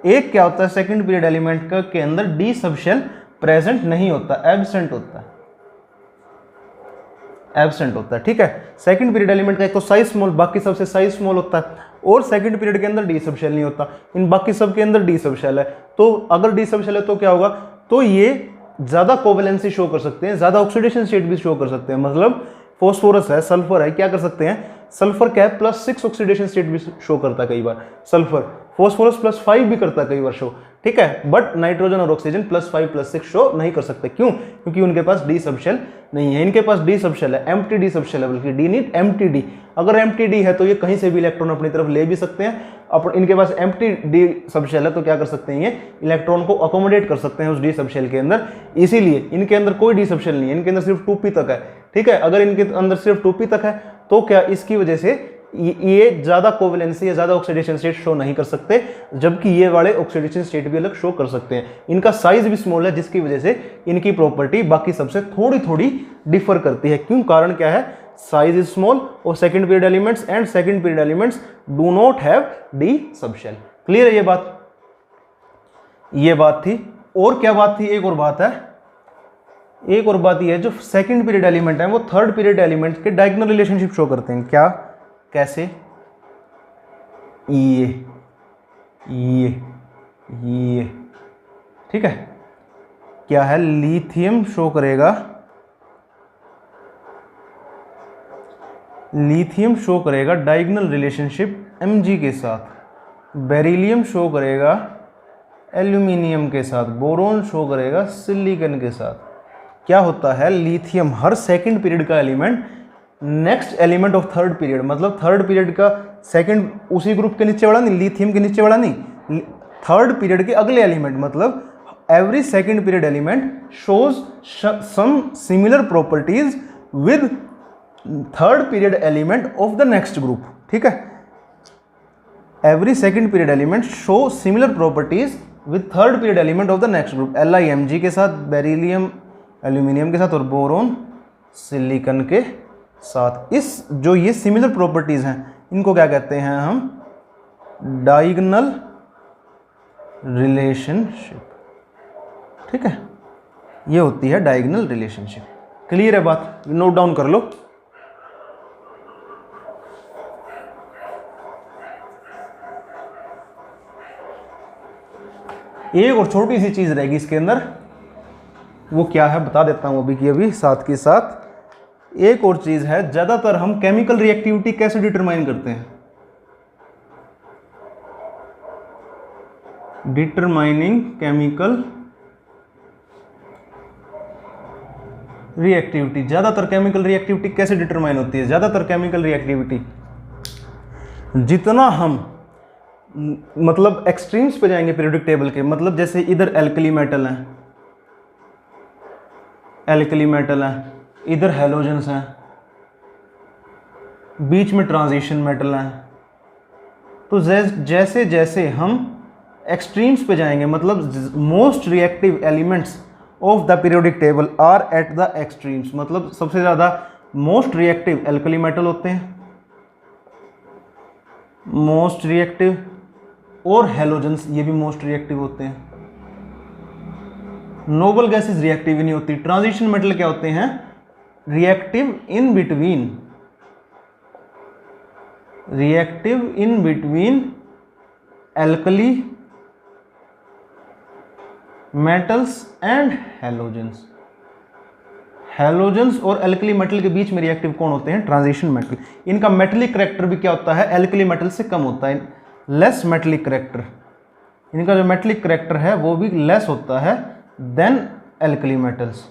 S1: एक क्या होता है, सेकंड पीरियड एलिमेंट का के अंदर डी सबशेल प्रेजेंट नहीं होता, एब्सेंट होता है, एब्सेंट होता है, ठीक है। सेकंड पीरियड एलिमेंट का एक तो साइज स्मॉल, बाकी सबसे साइज स्मॉल होता है, और सेकंड पीरियड के अंदर डी सबशेल नहीं होता, इन बाकी सब के अंदर डी सबशेल है। तो अगर डी सबशेल है तो क्या होगा, तो ये ज्यादा कोवेलेंसी शो कर सकते हैं, ज्यादा ऑक्सीडेशन स्टेट भी शो कर सकते हैं। मतलब फॉस्फोरस है, सल्फर है, क्या कर सकते हैं, सल्फर क्या है, +6 ऑक्सीडेशन स्टेट भी शो करता है कई बार सल्फर। फॉस्फोरस +5 भी करता है कई बार शो, ठीक है, बट नाइट्रोजन और ऑक्सीजन +5 +6 शो नहीं कर सकते। क्यों? क्योंकि उनके पास डी सबशेल नहीं है। इनके पास डी सबशेल है, एम्प्टी डी सबशेल है, बल्कि डी नहीं एम्प्टी डी। अगर एम्प्टी डी है तो ये कहीं से भी इलेक्ट्रॉन अपनी तरफ ले भी सकते हैं। इनके पास एम्प्टी डी सबशेल है तो क्या कर सकते हैं, ये इलेक्ट्रॉन को अकोमोडेट कर सकते हैं उस डी सबशेल के अंदर। इसीलिए इनके अंदर कोई डी सबशेल नहीं है, इनके अंदर सिर्फ 2p तक है, ठीक है। अगर इनके अंदर सिर्फ 2p तक है तो क्या इसकी वजह से ये ज्यादा कोवेलेंसी या ज्यादा ऑक्सीडेशन स्टेट शो नहीं कर सकते, जबकि ये वाले ऑक्सीडेशन स्टेट भी अलग शो कर सकते हैं। इनका साइज भी स्मॉल है, जिसकी वजह से इनकी प्रॉपर्टी बाकी सबसे थोड़ी थोड़ी डिफर करती है। क्यों? कारण क्या है, साइज इज स्मॉल और second period elements and second period elements do not have D subshell. Clear है ये बात? ये बात थी। और क्या बात थी, एक और बात है, एक और बात ये है, जो सेकंड पीरियड एलिमेंट है वो थर्ड पीरियड एलिमेंट के डायगोनल रिलेशनशिप शो करते हैं। क्या, कैसे, ये ठीक है, क्या है, लिथियम शो करेगा, लिथियम शो करेगा डायगोनल रिलेशनशिप Mg के साथ, बेरिलियम शो करेगा एल्यूमिनियम के साथ, बोरोन शो करेगा सिलिकॉन के साथ। क्या होता है, लिथियम हर सेकंड पीरियड का element next element of third period, मतलब थर्ड पीरियड का सेकंड उसी ग्रुप के नीचे वाला नहीं, लिथियम के नीचे वाला नहीं, थर्ड पीरियड के अगले एलिमेंट, मतलब every second period element shows some similar properties with third period element of the next group। ठीक है, every second period element show similar properties with third period element of the next group। LiMg के साथ, beryllium aluminium के साथ और boron silicon के साथ। इस जो ये सिमिलर प्रॉपर्टीज हैं इनको क्या कहते हैं हम, डायगोनल रिलेशनशिप। ठीक है, ये होती है डायगोनल रिलेशनशिप। क्लियर है बात, नोट डाउन कर लो। एक और छोटी सी चीज रहेगी इसके अंदर, वो क्या है बता देता हूं अभी की अभी। साथ के साथ एक और चीज है, ज्यादातर हम केमिकल रिएक्टिविटी कैसे डिटरमाइन करते हैं, डिटरमाइनिंग केमिकल रिएक्टिविटी। ज़्यादातर केमिकल रिएक्टिविटी कैसे डिटरमाइन होती है, ज़्यादातर केमिकल रिएक्टिविटी जितना हम मतलब एक्सट्रीम्स पे जाएंगे पीरियोडिक टेबल के, मतलब जैसे इधर एल्कली मेटल है, एल्कली मेटल है, इधर हैलोजेंस हैं, बीच में ट्रांजिशन मेटल है, तो जैसे जैसे हम एक्सट्रीम्स पे जाएंगे, मतलब most reactive elements of the periodic table are at the extremes, मतलब सबसे ज़्यादा मोस्ट रिएक्टिव एल्कली मेटल होते हैं, मोस्ट रिएक्टिव, और हैलोजेंस ये भी मोस्ट रिएक्टिव होते हैं। नोबल गैसेस रिएक्टिव ही नहीं होती। ट्रांजिशन मेटल क्या होते हैं, reactive in between, reactive in between alkali metals and halogens. Halogens और एल्कली मेटल के बीच में रिएक्टिव कौन होते हैं, ट्रांजिशन मेटल। इनका मेटलिक करैक्टर भी क्या होता है, एल्कली मेटल से कम होता है, लेस मेटलिक करैक्टर। इनका जो मेटलिक करैक्टर है वो भी लेस होता है देन एल्कली मेटल्स।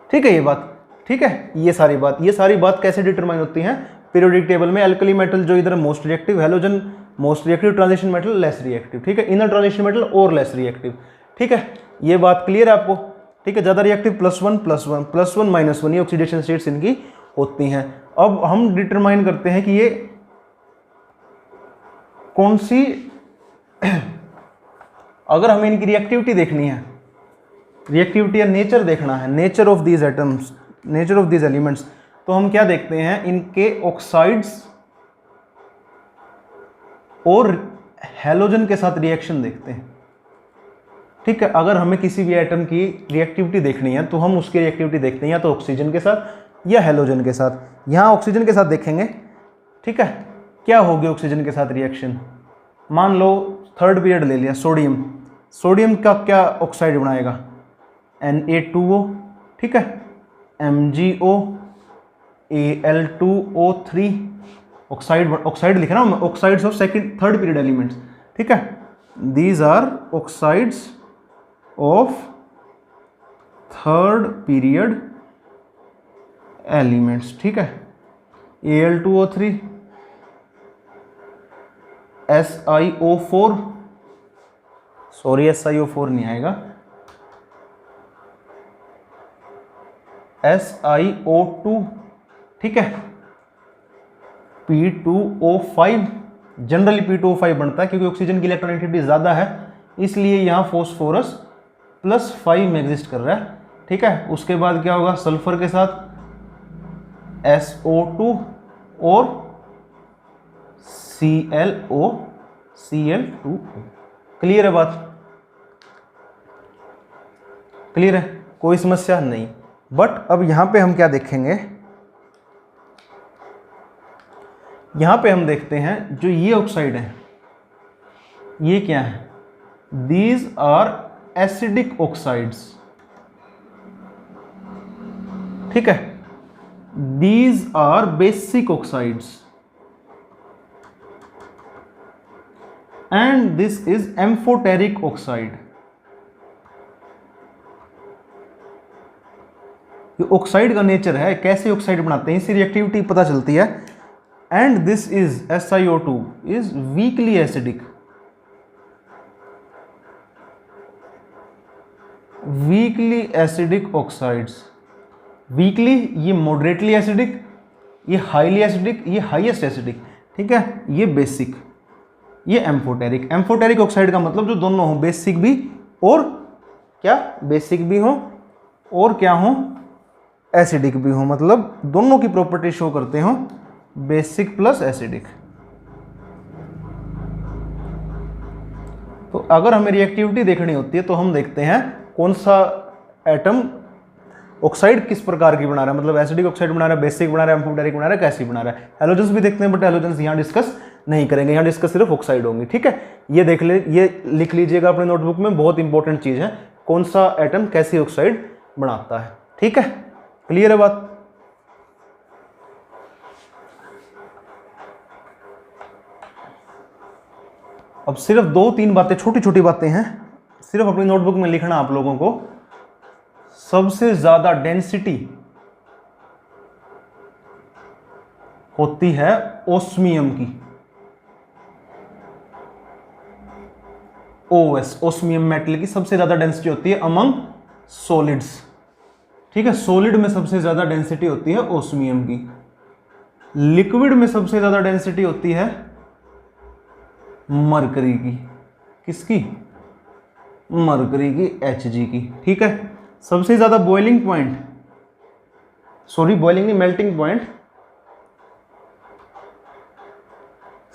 S1: ठीक है ये बात, ठीक है। ये सारी बात कैसे डिटरमाइन होती है पीरियोडिक टेबल में। एल्कली मेटल जो इधर most reactive, halogen most reactive, transition metal less reactive. ठीक है, इनर ट्रांजिशन मेटल और लेस रिएक्टिव। ठीक है, ये बात क्लियर है आपको। ठीक है, ज्यादा रिएक्टिव +1 +1 +1 -1 ये ऑक्सीडेशन स्टेट्स इनकी होती हैं। अब हम डिटरमाइन करते हैं कि ये कौन सी अगर हमें इनकी रिएक्टिविटी देखनी है, रिएक्टिविटी या नेचर देखना है, nature of these atoms, nature of these elements, तो हम क्या देखते हैं, इनके ऑक्साइड्स और हैलोजन के साथ रिएक्शन देखते हैं। ठीक है, अगर हमें किसी भी एटम की रिएक्टिविटी देखनी है तो हम उसकी रिएक्टिविटी देखते हैं या तो ऑक्सीजन के साथ या हैलोजन के साथ। यहाँ ऑक्सीजन के साथ देखेंगे। ठीक है, क्या होगी ऑक्सीजन के साथ रिएक्शन, मान लो थर्ड पीरियड ले लिया, सोडियम, सोडियम का क्या ऑक्साइड बनाएगा, Na2O। ठीक है, MgO, Al2O3 ऑक्साइड लिखा ना, oxides of second third period elements. ठीक है, these are oxides of third period elements. ठीक है, Al2O3, SiO4, सॉरी SiO4 नहीं आएगा, SiO2। ठीक है, P2O5, जनरली P2O5 बनता है क्योंकि ऑक्सीजन की इलेक्ट्रॉनिक ज़्यादा है, इसलिए यहाँ फॉस्फोरस +5 में एग्जिस्ट कर रहा है। ठीक है, उसके बाद क्या होगा, सल्फर के साथ SO2 और Cl2O। क्लियर है बात, क्लियर है, कोई समस्या नहीं। बट अब यहाँ पे हम क्या देखेंगे, यहाँ पे हम देखते हैं जो ये ऑक्साइड है, ये क्या है, दीज आर एसिडिक ऑक्साइड्स। ठीक है। These are basic oxides and this is amphoteric oxide. ये ऑक्साइड का नेचर है, कैसे ऑक्साइड बनाते हैं, इससे रिएक्टिविटी पता चलती है। And this is SiO2 is weakly acidic. Weakly acidic oxides, weekly ये मॉडरेटली एसिडिक, ये हाईली एसिडिक, ये हाईएस्ट एसिडिक, ठीक है। ये बेसिक, ये एम्फोटेरिक। एम्फोटेरिक ऑक्साइड का मतलब जो दोनों हो, बेसिक भी और क्या, बेसिक भी हो और क्या हो, एसिडिक भी हो, मतलब दोनों की प्रॉपर्टी शो करते हो, बेसिक प्लस एसिडिक। तो अगर हमें रिएक्टिविटी देखनी होती है तो हम देखते हैं कौन सा एटम ऑक्साइड किस प्रकार की बना रहा है, मतलब एसिडिक ऑक्साइड बना रहा है, बेसिक बना रहा है, एम्फोटेरिक बना रहा है, कैसी बना रहा है। हैलोजेंस भी देखते हैं, बट हैलोजेंस यहाँ डिस्कस नहीं करेंगे, यहाँ डिस्कस सिर्फ ऑक्साइड होंगी, ठीक है। ये देख ले, ये लिख लीजिएगा अपने नोटबुक में, बहुत इंपॉर्टेंट चीज है, कौन सा एटम कैसी ऑक्साइड बनाता है, ठीक है। क्लियर है बात। अब सिर्फ 2-3 बातें, छोटी छोटी बातें हैं, सिर्फ अपनी नोटबुक में लिखना आप लोगों को। सबसे ज्यादा डेंसिटी होती है ओस्मियम की, OS, ओस्मियम मेटल की सबसे ज्यादा डेंसिटी होती है अमंग सॉलिड्स, ठीक है। सॉलिड में सबसे ज्यादा डेंसिटी होती है ओस्मियम की। लिक्विड में सबसे ज्यादा डेंसिटी होती है मरकरी की, किसकी, मरकरी की, Hg की, ठीक है। सबसे ज्यादा बॉइलिंग पॉइंट, सॉरी बॉइलिंग नहीं, मेल्टिंग पॉइंट,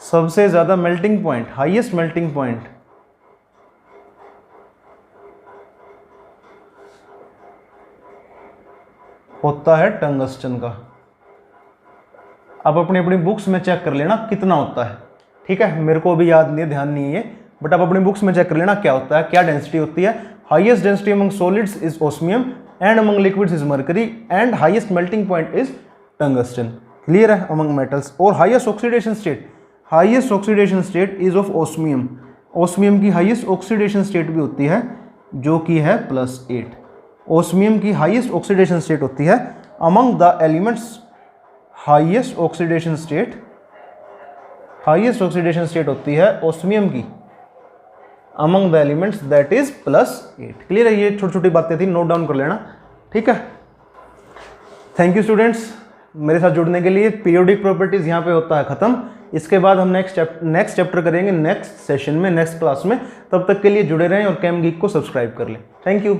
S1: सबसे ज्यादा melting point, highest melting point होता है टंगस्टन का। आप अपनी अपनी बुक्स में चेक कर लेना कितना होता है, ठीक है। मेरे को भी याद नहीं है, ध्यान नहीं है, बट आप अपनी बुक्स में चेक कर लेना क्या होता है, क्या डेंसिटी होती है। Highest density among solids is osmium and among liquids is mercury and highest melting point is tungsten. Clear है, अमंग मेटल्स। और highest oxidation state, highest oxidation state is of osmium. Osmium की highest oxidation state भी होती है जो कि है +8। Osmium की हाईएस्ट ऑक्सीडेशन स्टेट होती है among the elements, highest oxidation state, highest oxidation state होती है ओस्मियम की among the elements, that is +8। Clear है, ये छोटी छोटी बातें थी, नोट डाउन कर लेना, ठीक है। थैंक यू स्टूडेंट्स मेरे साथ जुड़ने के लिए। पीरियोडिक प्रॉपर्टीज यहाँ पे होता है खत्म। इसके बाद हम नेक्स्ट चैप्टर करेंगे नेक्स्ट सेशन में, नेक्स्ट क्लास में। तब तक के लिए जुड़े रहें और कैम गीक को सब्सक्राइब कर लें। Thank you.